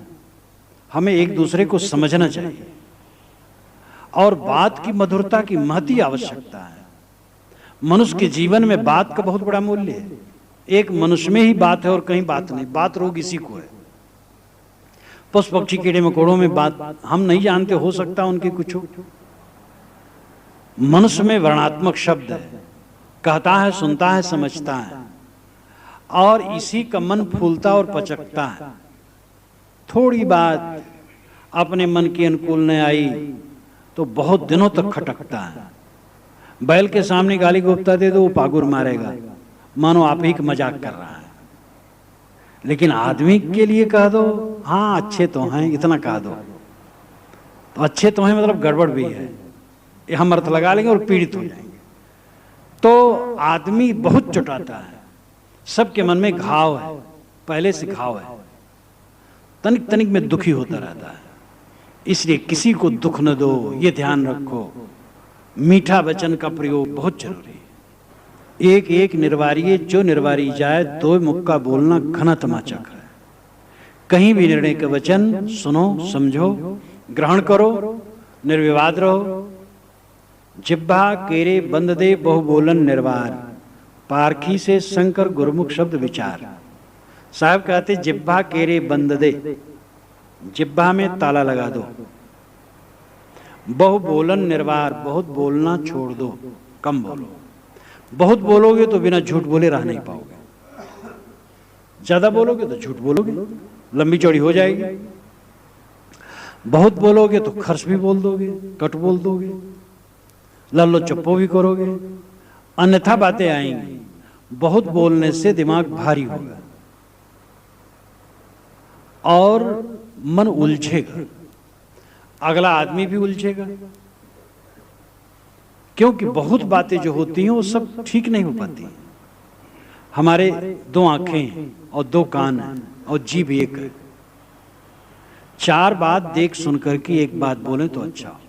हमें एक दूसरे को समझना चाहिए। और बात की मधुरता की महती आवश्यकता है। मनुष्य के जीवन में बात का बहुत बड़ा मूल्य है। एक मनुष्य में ही बात है और कहीं बात नहीं। बात रोग इसी को है। पशु पक्षी कीड़े मकोड़ों में बात हम नहीं जानते, हो सकता उनके कुछ हो। मनुष्य में वर्णात्मक शब्द है, कहता है, सुनता है, समझता है, और इसी का मन फूलता और पचकता है। थोड़ी बात अपने मन के अनुकूल न आई तो बहुत दिनों तक खटकता है। बैल के सामने गाली गुप्ता दे दो, वो पागुर मारेगा, मानो आप ही का मजाक कर रहा है। लेकिन आदमी के लिए कह दो हाँ अच्छे तो हैं, इतना कह दो तो अच्छे तो हैं मतलब गड़बड़ भी है, ये हम अर्थ लगा लेंगे और पीड़ित हो जाएंगे। तो आदमी बहुत चुटाता है, सबके मन में घाव है, पहले से घाव है, तनिक तनिक में दुखी होता रहता है। इसलिए किसी को दुख न दो, ये ध्यान रखो। मीठा वचन का प्रयोग बहुत जरूरी है। एक एक निर्वारिये जो निर्वारी जाए, दो मुक्का बोलना घना तमाचक है। कहीं भी निर्णय का वचन सुनो, समझो, ग्रहण करो, निर्विवाद रहो। जिब्बा केरे बंद दे बहु बोलन निर्वार, पारखी से शंकर गुरुमुख शब्द विचार। साहब कहते जिब्बा केरे बंद दे, जिब्बा में ताला लगा दो। बहु बोलन निर्वार, बहुत बोलना छोड़ दो, कम बोलो। बहुत बोलोगे तो बिना झूठ बोले रह नहीं पाओगे, ज्यादा बोलोगे तो झूठ बोलोगे, लंबी चौड़ी हो जाएगी। बहुत बोलोगे तो खर्च भी बोल दोगे, कट बोल दोगे, लल्लो चप्पो भी करोगे, अन्यथा बातें आएंगी। बहुत बोलने से दिमाग भारी होगा और मन उलझेगा, अगला आदमी भी उलझेगा, क्योंकि बहुत बातें जो होती हैं वो सब ठीक नहीं हो पाती। हमारे दो आंखें हैं और दो कान हैं और जीभ एक है। 4 बात देख सुन करके एक बात बोले तो अच्छा हो,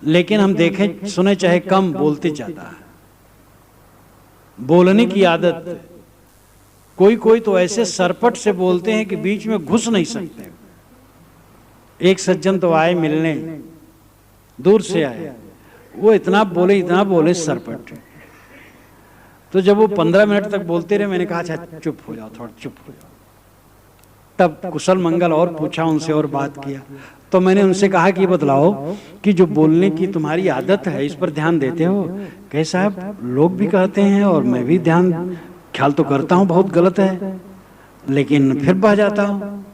लेकिन हम देखें सुने चाहे कम, बोलते ज्यादा है। बोलने की आदत, कोई कोई तो ऐसे सरपट से बोलते हैं कि बीच में घुस नहीं सकते। एक सज्जन तो आए मिलने, दूर से आए, वो इतना बोले सरपट। तो जब वो 15 मिनट तक बोलते रहे, मैंने कहा अच्छा चुप हो जाओ, थोड़ा चुप हो जाओ। तब कुशल मंगल और पूछा उनसे और बात किया, तो मैंने उनसे कहा कि बतलाओ कि जो बोलने की तुम्हारी आदत है इस पर ध्यान देते हो? कहे साहब लोग भी कहते हैं और मैं भी ख्याल तो करता हूँ, बहुत गलत है, लेकिन फिर बह जाता हूँ।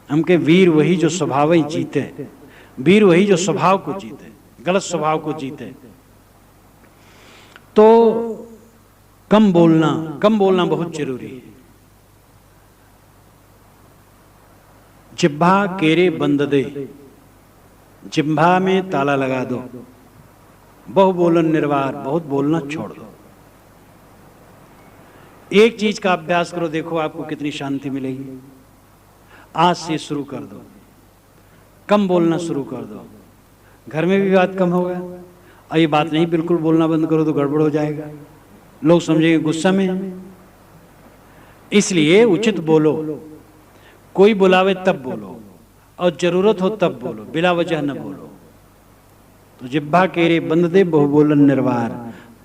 हमके वीर वही जो स्वभाव ही जीते, वीर वही जो स्वभाव को जीते, गलत स्वभाव को जीते। तो कम बोलना बहुत जरूरी है। जिह्वा केरे बंद दे, जिह्वा में ताला लगा दो, बहु बोलन निर्वार, बहुत बोलना छोड़ दो। एक चीज का अभ्यास करो, देखो आपको कितनी शांति मिलेगी। आज से शुरू कर दो, कम बोलना शुरू कर दो, घर में भी बात कम होगा। और ये बात नहीं बिल्कुल बोलना बंद करो तो गड़बड़ हो जाएगा, लोग समझेंगे गुस्सा में है। इसलिए उचित बोलो, कोई बुलावे तब बोलो, और जरूरत हो तब बोलो, बिला वजह न बोलो। तो जिह्वा केरे बंद दे, बहु बोलन निर्वार,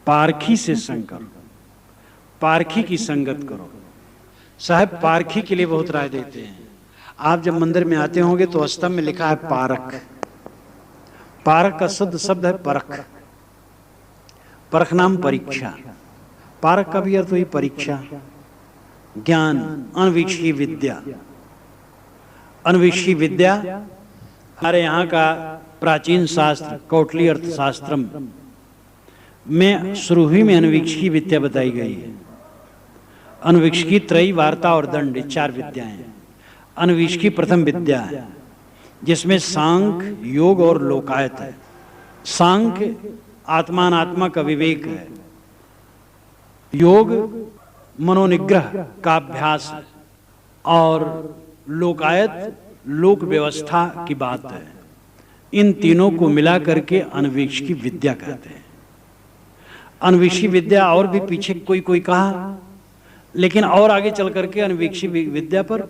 पारखी से संग करो, पारखी की संगत करो। साहब पारखी के लिए बहुत राय देते हैं। आप जब मंदिर में आते होंगे तो स्तंभ में लिखा है पारक। पारक का शुद्ध शब्द है परख, परख नाम परीक्षा। पारक का भी अर्थ हुई परीक्षा, ज्ञान, अनवीक्षी विद्या। अनवीक्षी विद्या हमारे यहाँ का प्राचीन शास्त्र कौटली अर्थशास्त्रम में शुरू ही में अनवीक्षी विद्या बताई गई है। अनवीक्षी त्रयी, वार्ता और दंड, 4 विद्याएं। अनवीक्षी प्रथम विद्या है जिसमें सांख्य, योग और लोकायत है। सांख्य आत्मानात्मा का विवेक है, योग मनोनिग्रह का अभ्यास है, और लोकायत लोक व्यवस्था की बात है। इन तीनों को मिला करके अनवीक्षी विद्या कहते हैं। अनवीक्षी विद्या और भी पीछे कोई कोई कहा, लेकिन और आगे चल करके अनवीक्षी विद्या पर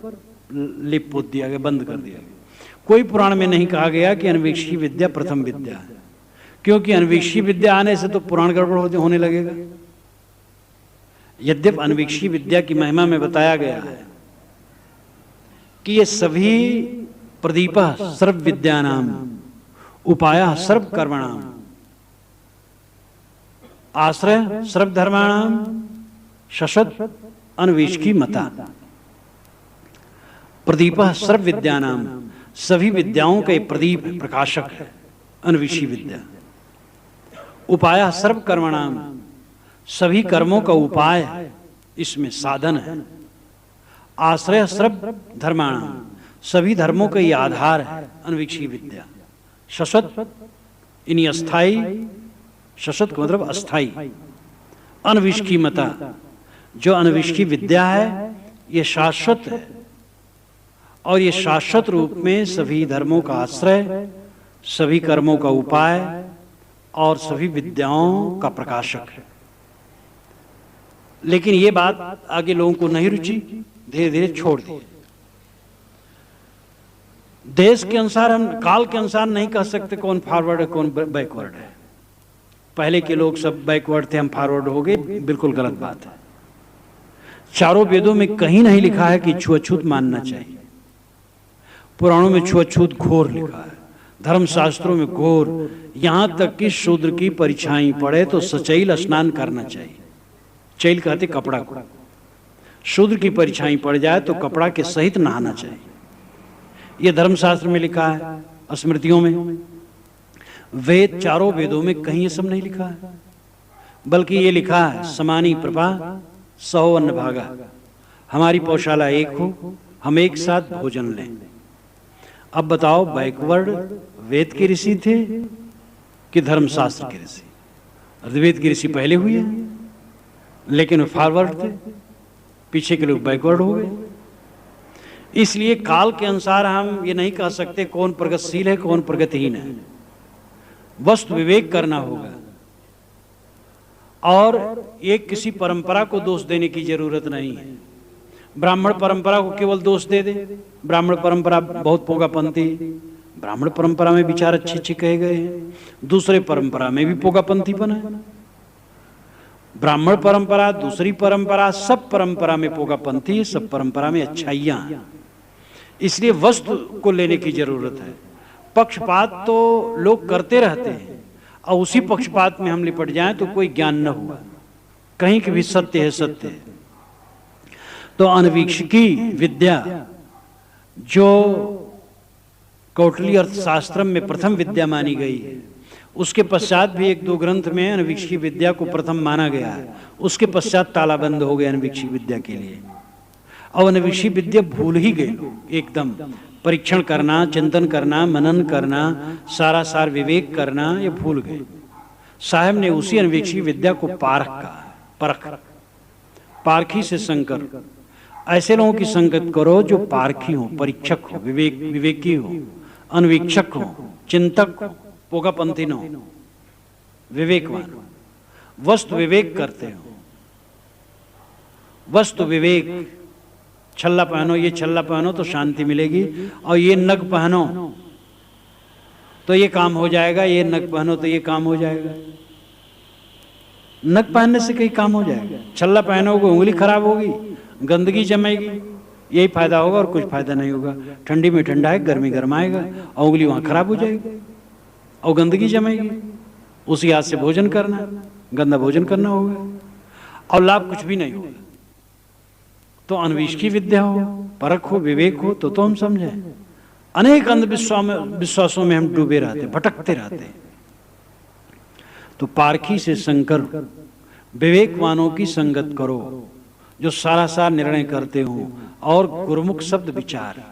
लिप पोत दिया गया, बंद कर दिया गया। कोई पुराण में नहीं कहा गया कि अनवीक्षी विद्या प्रथम विद्या है, क्योंकि अनवीक्षी विद्या आने से तो पुराण गड़बड़ होने लगेगा। यद्यप अनवीक्षी विद्या की महिमा में बताया गया है कि ये सभी प्रदीपः सर्व विद्यानाम, उपायः सर्व कर्मणाम, आश्रय सर्व धर्माणाम, शशत अनवीक्षी मता। प्रदीपः सर्व विद्यानाम, सभी विद्याओं का प्रदीप प्रकाशक है अनवीक्षी विद्या। उपायः सर्व कर्मणाम, सभी कर्मों का उपाय है, इसमें साधन है। आश्रय सर्व धर्माणाम, सभी धर्मों का ये आधार है अनवीक्षी विद्या। शशत इन्हीं अस्थाई, शशत का मतलब अस्थाई। अनवीक्षी मता, जो अनवीक्षी विद्या है ये शाश्वत है, और ये शाश्वत रूप में सभी धर्मों का आश्रय, सभी कर्मों का उपाय और सभी विद्याओं का प्रकाशक है। लेकिन ये बात आगे लोगों को नहीं रुचि, धीरे धीरे छोड़ दी। देश के अनुसार, हम काल के अनुसार नहीं कह सकते कौन फॉरवर्ड है कौन बैकवर्ड है। पहले के लोग सब बैकवर्ड थे, हम फॉरवर्ड हो गए, बिल्कुल गलत बात है। चारों वेदों में कहीं नहीं लिखा है कि छुआछूत मानना चाहिए। पुराणों में छुआछूत घोर लिखा है, धर्मशास्त्रों में घोर, यहां तक कि शूद्र की परीक्षाएं पड़े तो सचैल स्नान करना चाहिए। चैल कहते कपड़ा को, शूद्र की परीक्षाएं पड़ जाए तो कपड़ा के सहित नहाना चाहिए। यह धर्मशास्त्र में लिखा है, स्मृतियों में। वेद, चारों वेदों में कहीं ये सब नहीं लिखा है, बल्कि ये लिखा है समानी प्रभा सहो अन्न भागा, हमारी पौशाला एक हो, हम एक साथ भोजन लें। अब बताओ बैकवर्ड वेद के ऋषि थे कि धर्मशास्त्र के ऋषि? अद्वैत के ऋषि पहले हुए, लेकिन वो फॉरवर्ड थे, पीछे के लोग बैकवर्ड हो गए। इसलिए काल के अनुसार हम ये नहीं कह सकते कौन प्रगतिशील है कौन प्रगतिहीन है। वस्तु विवेक करना होगा और एक किसी परंपरा को दोष देने की जरूरत नहीं है। ब्राह्मण परंपरा को केवल दोष दे दे, ब्राह्मण परंपरा बहुत पोगापंथी, ब्राह्मण परंपरा में विचार अच्छे अच्छे कहे गए हैं, दूसरे परंपरा में भी पोगापंथीपन है। ब्राह्मण परंपरा, दूसरी परंपरा, सब परंपरा में पोगापंथी है, सब परंपरा में अच्छाइयां हैं। इसलिए वस्तु को लेने की जरूरत है। पक्षपात तो लोग करते रहते हैं और उसी पक्षपात में हम लिपट जाएं तो कोई ज्ञान न हुआ। कहीं की भी सत्य है सत्य है। तो अनवीक्षिकी विद्या जो कौटिल्य अर्थशास्त्र में प्रथम विद्या मानी गई है, उसके पश्चात भी एक दो ग्रंथ में अनवीक्षिकी विद्या को प्रथम माना गया है। उसके पश्चात तालाबंद हो गया अनवीक्षिकी विद्या के लिए। और अनवीक्षिकी विद्या भूल ही गए लोग एकदम। परीक्षण करना, चिंतन करना, मनन करना, सारा सार विवेक करना, ये भूल गए। साहब ने उसी अनवीक्षिकी विद्या को पारख कहा, परख, पारखी से संकर। ऐसे लोगों की संगत करो जो पारखी हो, परीक्षक हो, विवेकी हो, अनवीक्षक हो, चिंतक हो, पोगापंथी न हो, विवेकवान हो, वस्तु विवेक करते हो। वस्तु विवेक, छल्ला पहनो, ये छल्ला पहनो तो शांति मिलेगी, और ये नग पहनो तो ये काम हो जाएगा, ये नग पहनो तो ये काम हो जाएगा। नग पहनने से कई काम हो जाएगा। छल्ला पहनोगे उंगली खराब होगी, गंदगी जमेगी, यही फायदा होगा और कुछ फायदा नहीं होगा। ठंडी में ठंडा है, गर्मी गर्माएगा और उंगली वहां खराब हो जाएगी और गंदगी जमेगी। उसी हाथ से भोजन करना, गंदा भोजन करना होगा और लाभ कुछ भी नहीं होगा। तो अनवीक्षिकी विद्या हो, परख हो, विवेक हो तो हम समझें। अनेक अंधविश्वासों में हम डूबे रहते, भटकते रहते। तो पारखी से संकर विवेकवानों की संगत करो जो सारा सार निर्णय करते हो, और गुरुमुख शब्द विचार,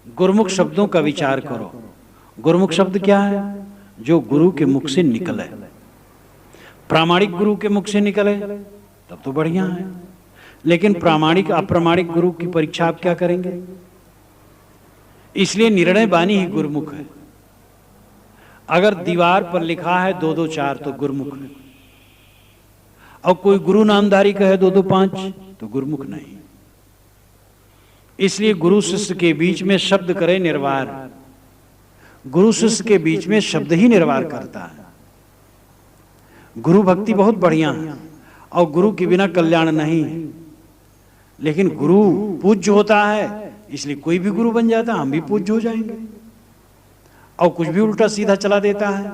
गुरुमुख शब्दों का विचार करो। गुरुमुख शब्द क्या है? जो गुरु के मुख से निकले। प्रामाणिक गुरु के मुख से निकले तब तो बढ़िया है, लेकिन प्रामाणिक अप्रामाणिक गुरु की परीक्षा आप क्या करेंगे? इसलिए निर्णय वाणी ही गुरुमुख है। अगर दीवार पर लिखा है 2 2 4 तो गुरुमुख है, और कोई गुरु नामधारी कहे 2 2 5 तो गुरुमुख नहीं। इसलिए गुरु शिष्य के बीच में शब्द करे निर्वार। गुरु शिष्य के बीच में शब्द ही निर्वार करता है। गुरु भक्ति बहुत बढ़िया है और गुरु के बिना कल्याण नहीं है, लेकिन गुरु पूज्य होता है, इसलिए कोई भी गुरु बन जाता है, हम भी पूज्य हो जाएंगे। और कुछ भी उल्टा सीधा चला देता है।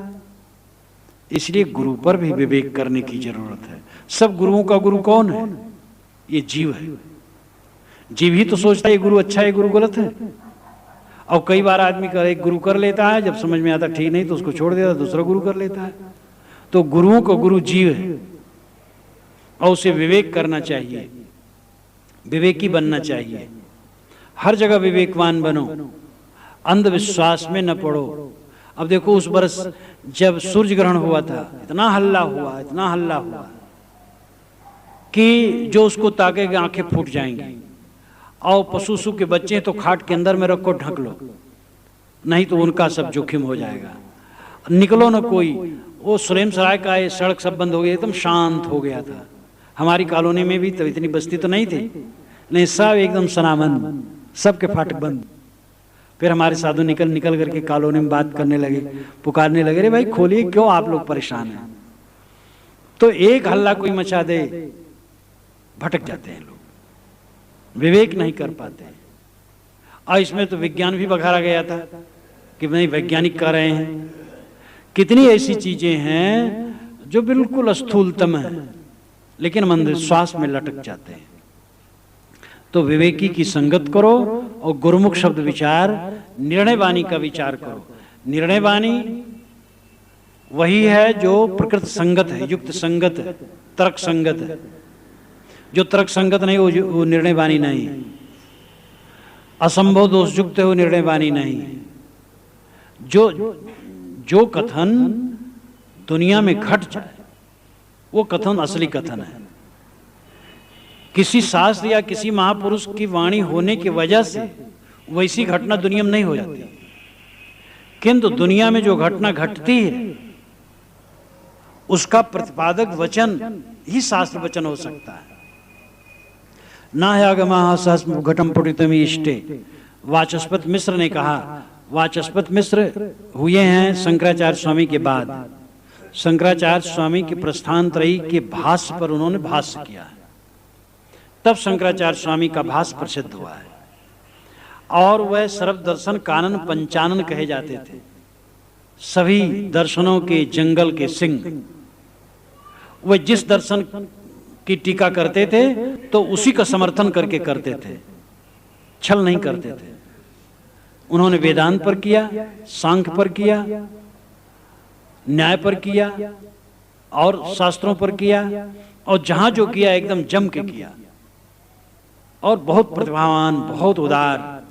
इसलिए गुरु पर भी विवेक करने की जरूरत है। सब गुरुओं का गुरु कौन है? ये जीव है। जीव ही तो सोचता है ये गुरु अच्छा है, गुरु गलत है। और कई बार आदमी का एक गुरु कर लेता है, जब समझ में आता ठीक नहीं तो उसको छोड़ देता, दूसरा गुरु कर लेता है। तो गुरुओं का गुरु जीव है और उसे विवेक करना चाहिए, विवेकी बनना चाहिए। हर जगह विवेकवान बनो, अंधविश्वास में न पड़ो। अब देखो उस बरस जब सूर्य ग्रहण हुआ था, इतना हल्ला हुआ, इतना हल्ला हुआ कि जो उसको ताकेगा आंखें फूट जाएंगी। और पशु के बच्चे तो खाट के अंदर में रखो, ढक लो, नहीं तो उनका सब जोखिम हो जाएगा। निकलो न कोई। वो सुलेमसराय का ये सड़क सब बंद हो गया, एकदम शांत हो गया था। हमारी कॉलोनी में भी तो इतनी बस्ती तो नहीं थी, नहीं सब एकदम सनामन, सबके फाटक बंद। फिर हमारे साधु निकल करके कॉलोनी में बात करने लगे, पुकारने लगे, रे भाई खोलिए, क्यों आप लोग परेशान हैं? तो एक हल्ला कोई मचा दे, भटक जाते हैं लोग, विवेक नहीं कर पाते। और इसमें तो विज्ञान भी बखारा गया था कि नहीं, वैज्ञानिक कह रहे हैं। कितनी ऐसी चीजें हैं जो बिल्कुल स्थूलतम है, लेकिन हम अंधविश्वास में लटक जाते हैं। तो विवेकी की संगत करो और गुरुमुख शब्द विचार, निर्णय वाणी का विचार करो। निर्णय वाणी वही है जो प्रकृत संगत है, युक्त संगत है, तर्क संगत है। जो तर्क संगत नहीं वो निर्णय वाणी नहीं है। असंभव दोष युक्त है वो निर्णय वाणी नहीं है। जो कथन दुनिया में घट जाए वो कथन असली कथन है। किसी शास्त्र या किसी महापुरुष की वाणी होने की वजह से वैसी घटना दुनिया में नहीं हो जाती, किंतु दुनिया में जो घटना घटती है उसका प्रतिपादक वचन ही शास्त्र वचन हो सकता है। नाह्यागमः सहस्र घटम पुटितम इष्टे। वाचस्पत मिश्र ने कहा, वाचस्पत मिश्र हुए हैं शंकराचार्य स्वामी के बाद। शंकराचार्य स्वामी के प्रस्थानत्रयी के भाष्य पर उन्होंने भाष्य किया है, तब शंकराचार्य स्वामी का भाष्य प्रसिद्ध हुआ है। और वह सर्व दर्शन कानन पंचानन कहे जाते थे। सभी दर्शनों के जंगल के सिंह। वह जिस दर्शन की टीका करते थे तो उसी का समर्थन करके करते थे, छल नहीं करते थे। उन्होंने वेदांत पर किया, सांख्य पर किया, न्याय पर किया और शास्त्रों पर किया, और जहां जो किया एकदम जम के किया। और बहुत प्रतिभावान, बहुत उदार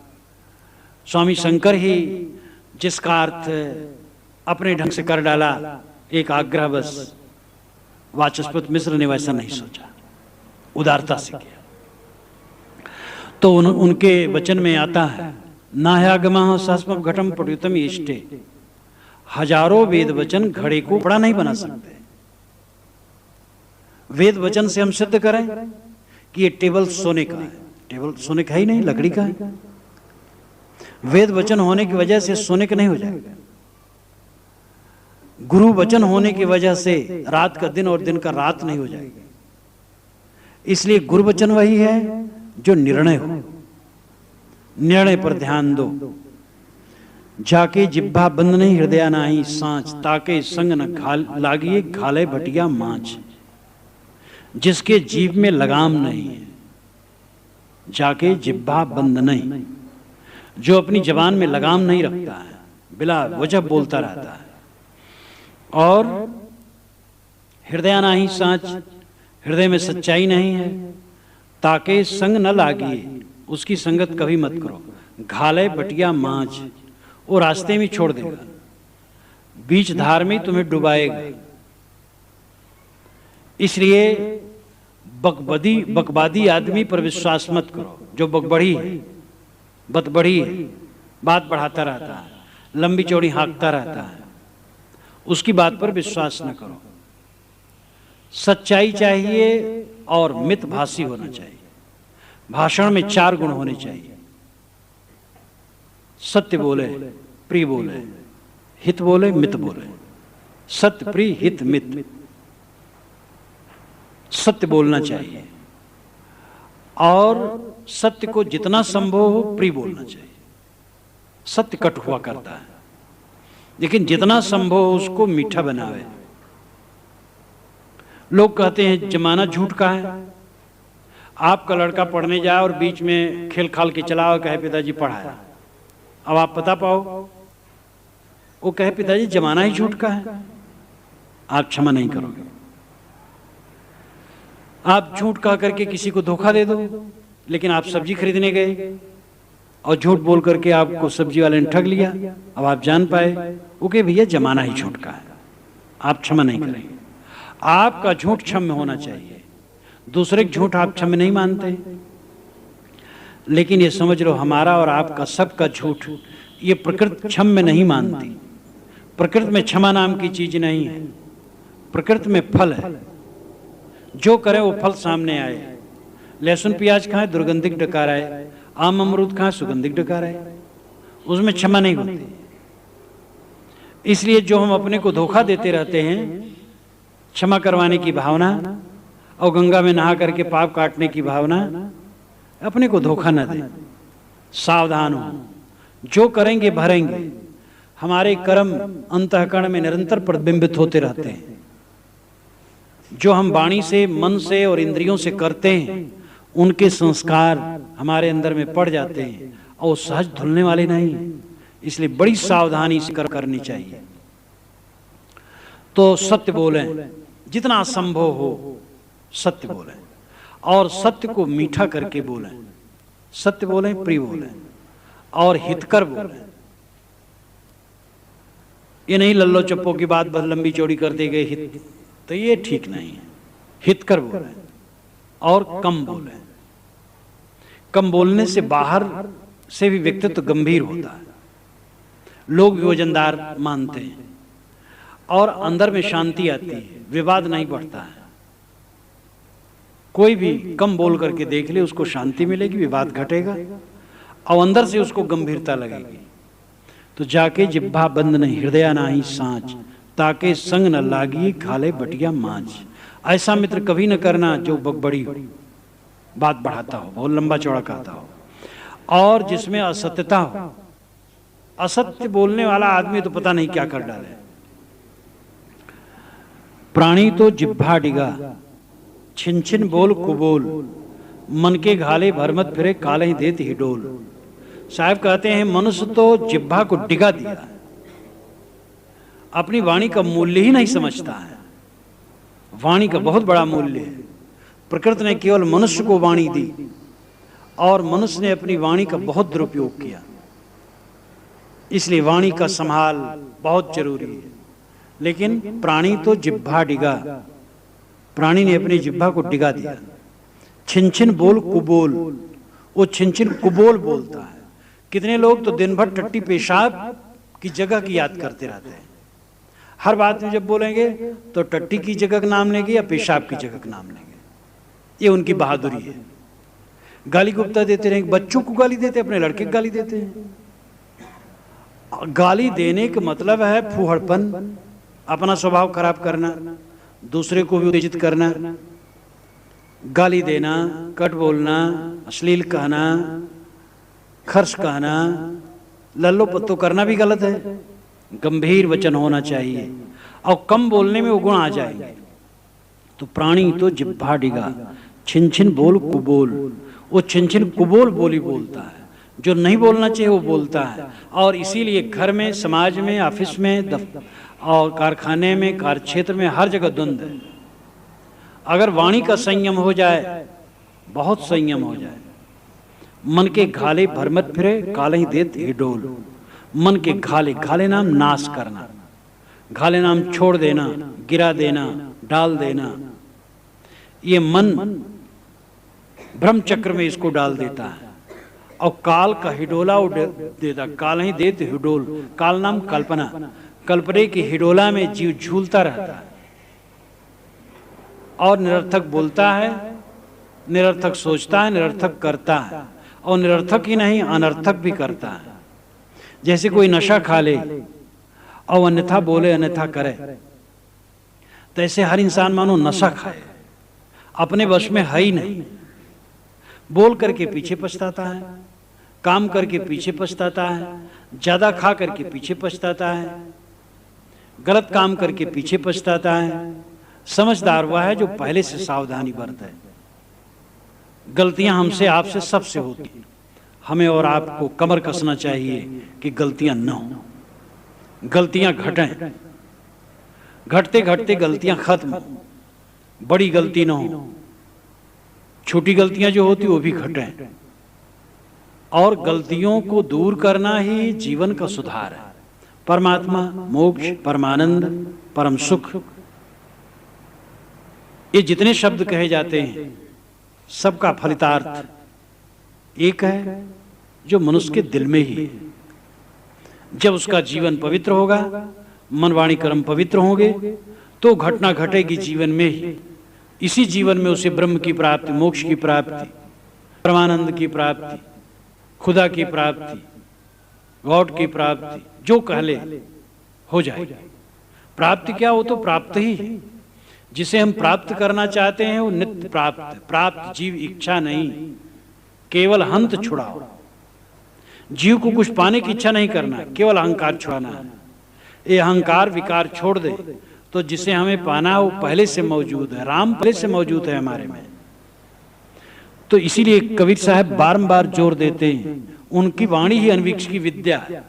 स्वामी शंकर ही जिसका अर्थ अपने ढंग से कर डाला एक आग्रह बस, वाचस्पत मिश्र ने वैसा नहीं सोचा, उदारता से किया। तो उनके वचन में आता है, नाह्यागमः सहस्र घटम पुटितम इष्टे। हजारों वेद वचन घड़े को बड़ा नहीं बना सकते। वेद वचन से हम सिद्ध करें कि ये टेबल सोने का है, टेबल सोने का ही नहीं, लकड़ी का है। वेद वचन होने की वजह से सोने का नहीं हो जाएगा। गुरु वचन होने की वजह से रात का दिन और दिन का रात नहीं हो जाएगा। इसलिए गुरु वचन वही है जो निर्णय हो। निर्णय पर ध्यान दो। जाके जिब्भा बंद नहीं हृदय नाही सांच, ताके संग न लागिए घाले भटिया मांच। जिसके जीव में लगाम नहीं है, जाके जिब्भा बंद नहीं, जो अपनी जबान में लगाम नहीं रखता है, बिला वजह बोलता रहता है। और हृदय नाही सांच, हृदय में सच्चाई नहीं है। ताके संग न लागिए, उसकी संगत कभी मत करो। घाले बटिया मांझ, वो रास्ते में छोड़ देगा, बीच धार में तुम्हें डुबाएगा। इसलिए बकवादी आदमी पर विश्वास मत करो, जो बकबड़ी है, बतबड़ी है, बात बढ़ाता रहता है, लंबी चौड़ी हाँकता रहता है, उसकी बात पर विश्वास न करो। सच्चाई चाहिए और मितभाषी होना चाहिए। भाषण में 4 गुण होने चाहिए। सत्य बोले, प्रिय बोले, हित बोले, मित बोले। सत्य, प्रिय, हित, मित। सत्य बोलना चाहिए और सत्य को जितना संभव हो प्रिय बोलना चाहिए। सत्य कट हुआ करता है, लेकिन जितना संभव हो उसको मीठा बनावे। लोग कहते हैं जमाना झूठ का है। आपका लड़का पढ़ने जाए और बीच में खेल खाल के चला और कहे पिताजी पढ़ाया, अब आप पता पाओ, वो कहे पिताजी जमाना ही झूठ का है, आप क्षमा नहीं करोगे। आप झूठ कह करके किसी को धोखा दे दो, लेकिन आप सब्जी खरीदने गए और झूठ बोल करके आपको सब्जी वाले ने ठग लिया, अब आप जान पाए, वो कहे भैया जमाना ही झूठ का है, आप क्षमा नहीं करेंगे। आपका झूठ क्षम्य होना चाहिए, दूसरे के झूठ आप क्षम्य नहीं मानते। लेकिन ये समझ लो, हमारा और आपका सबका झूठ ये प्रकृति क्षम्य नहीं मानती। प्रकृति में क्षमा नाम की चीज नहीं है। प्रकृति में फल है, जो करे वो फल सामने आए। लहसुन प्याज खाए दुर्गंधिक डकार आए, आम अमरूद खाए सुगंधिक डकार आए, उसमें क्षमा नहीं होती। इसलिए जो हम अपने को धोखा देते रहते हैं, क्षमा करवाने की भावना और गंगा में नहा करके पाप काटने की भावना, अपने को धोखा न दें। सावधान हो, जो करेंगे भरेंगे। हमारे कर्म अंतःकरण में निरंतर प्रतिबिंबित होते रहते हैं। जो हम वाणी से, मन से और इंद्रियों से करते हैं, उनके संस्कार हमारे अंदर में पड़ जाते हैं और सहज धुलने वाले नहीं हैं। इसलिए बड़ी सावधानी से करनी चाहिए। तो सत्य बोलें, जितना संभव हो सत्य बोलें, और सत्य को मीठा करके बोलें। सत्य बोलें, प्रिय बोलें और हितकर बोलें। ये नहीं लल्लो चप्पो की बात बस लंबी चौड़ी करते गए हित, तो ये ठीक नहीं है। हितकर बोलें, और कम बोलें। कम बोलने से बाहर से भी व्यक्तित्व गंभीर होता है, लोग भी वजनदार मानते हैं और अंदर में शांति आती है, विवाद नहीं बढ़ता है। कोई भी कम बोल करके देख ले, उसको शांति मिलेगी, विवाद घटेगा और अंदर से उसको गंभीरता लगेगी। तो जाके जिब्भा बंद नहीं हृदय नाही सांच, ताके संग न लागी खाले बटिया मांझ। ऐसा मित्र कभी न करना जो बड़ी हो, बात बढ़ाता हो, बहुत लंबा चौड़ा कहता हो और जिसमें असत्यता हो। असत्य बोलने वाला आदमी तो पता नहीं क्या कर डाले। प्राणी तो जिब्भा डिगा, छिन छिन बोल कुबोल, मन के घाले भरमत फिरे काले देत ही डोल। साहब कहते हैं मनुष्य तो जिब्भा को डिगा दिया, अपनी वाणी का मूल्य ही नहीं समझता है। वाणी का बहुत बड़ा मूल्य है। प्रकृति ने केवल मनुष्य को वाणी दी और मनुष्य ने अपनी वाणी का बहुत दुरुपयोग किया, इसलिए वाणी का संभाल बहुत जरूरी है। लेकिन प्राणी तो जिब्भा डिगा, प्राणी ने अपनी जिब्भा को डिगा दिया। छिन छिन बोल कुबोल, वो छिन छिन कुबोल बोलता है। कितने लोग तो दिन भर टट्टी पेशाब की जगह की याद करते रहते हैं। हर बात में जब बोलेंगे तो टट्टी की जगह का नाम लेंगे या पेशाब की जगह का नाम लेंगे। ये उनकी बहादुरी है। गाली गुप्ता देते रहेंगे, बच्चों को गाली देते, अपने लड़के को गाली देते हैं। गाली देने का मतलब है फूहड़पन, अपना स्वभाव खराब करना, दूसरे को भी उत्तेजित करना। गाली देना, कट बोलना, अश्लील कहना, खर्च कहना, लल्लो पत्तो करना भी गलत है। गंभीर वचन होना चाहिए और कम बोलने में वो गुण आ जाएंगे। तो प्राणी तो जिब्भा डिगा, छिन छिन बोल कुबोल, वो छिन छिन कुबोल बोली बोलता है। जो नहीं बोलना चाहिए वो बोलता है। और इसीलिए घर में, समाज में, ऑफिस में और कारखाने में, कार्य क्षेत्र में, हर जगह द्वंद है। अगर वाणी का संयम हो जाए, बहुत संयम हो जाए, मन के घाले भरमत फिरे काले ही देत ही डोल। मन के घाले, घाले नाम नाश करना, घाले नाम छोड़ देना, गिरा देना, डाल देना। ये मन भ्रम चक्र में इसको डाल देता है और काल का हिडोला देता। काल ही देत हिडोल, काल नाम कल्पना, कल्पने की हिडोला में जीव झूलता रहता है और निरर्थक बोलता है, निरर्थक सोचता है, निरर्थक करता है और निरर्थक ही नहीं अनर्थक भी करता है। जैसे कोई नशा खा ले और अन्यथा बोले, अन्यथा करे, तैसे हर इंसान मानो नशा खाए, अपने वश में है ही नहीं। बोल करके पीछे पछताता है, काम करके पीछे पछताता है, ज्यादा खा करके पीछे पछताता है, गलत काम करके पीछे पछताता है। समझदार वह है जो पहले से सावधानी बरते। गलतियां हमसे, आपसे, सबसे होती। हमें और आपको कमर कसना चाहिए कि गलतियां न हो, गलतियां घटें, घटते घटते गलतियां खत्म हो, बड़ी गलती न हो, छोटी गलतियां जो होती वो भी घटें। और गलतियों को दूर करना ही जीवन का सुधार है। परमात्मा, मोक्ष, परमानंद, परम सुख, ये जितने शब्द कहे जाते हैं सबका फलितार्थ एक है जो मनुष्य के दिल में ही है। जब उसका जीवन पवित्र होगा, मन वाणी कर्म पवित्र होंगे, तो घटना घटेगी जीवन में ही। इसी जीवन में उसे ब्रह्म की प्राप्ति, मोक्ष की प्राप्ति, परमानंद की प्राप्ति, खुदा की प्राप्ति, गॉड की प्राप्ति, जो कह ले हो जाएगी। प्राप्ति क्या, वो तो प्राप्त ही है। जिसे हम प्राप्त करना चाहते हैं वो नित्य प्राप्त। प्राप्त जीव इच्छा नहीं, केवल हंत छुड़ाओ। जीव को कुछ पाने की इच्छा नहीं करना, केवल अहंकार छुड़ाना है। ये अहंकार विकार छोड़ दे तो जिसे हमें पाना है वो पहले से मौजूद है। राम पहले से मौजूद है हमारे में। तो इसीलिए कबीर साहब बारंबार जोर देते हैं, उनकी वाणी ही अनवीक्ष की विद्या है।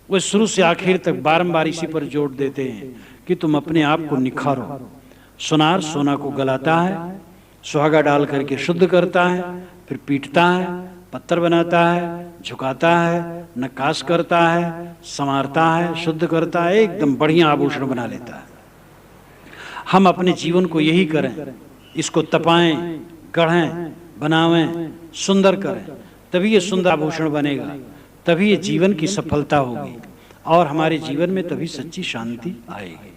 वो शुरू से आखिर तक बारंबार इसी पर जोर देते हैं कि तुम अपने आप को निखारो। सोनार सोना को गलाता है, सुहागा डाल करके शुद्ध करता है, फिर पीटता है, पत्थर बनाता है, झुकाता है, नक्काश करता है, संवारता है, शुद्ध करता है, एकदम बढ़िया आभूषण बना लेता है। हम अपने जीवन को यही करें, इसको तपाएं, गढ़ें, बनावें, सुंदर करें, तभी ये सुंदर आभूषण बनेगा, तभी ये जीवन की सफलता होगी और हमारे जीवन में तभी सच्ची शांति आएगी।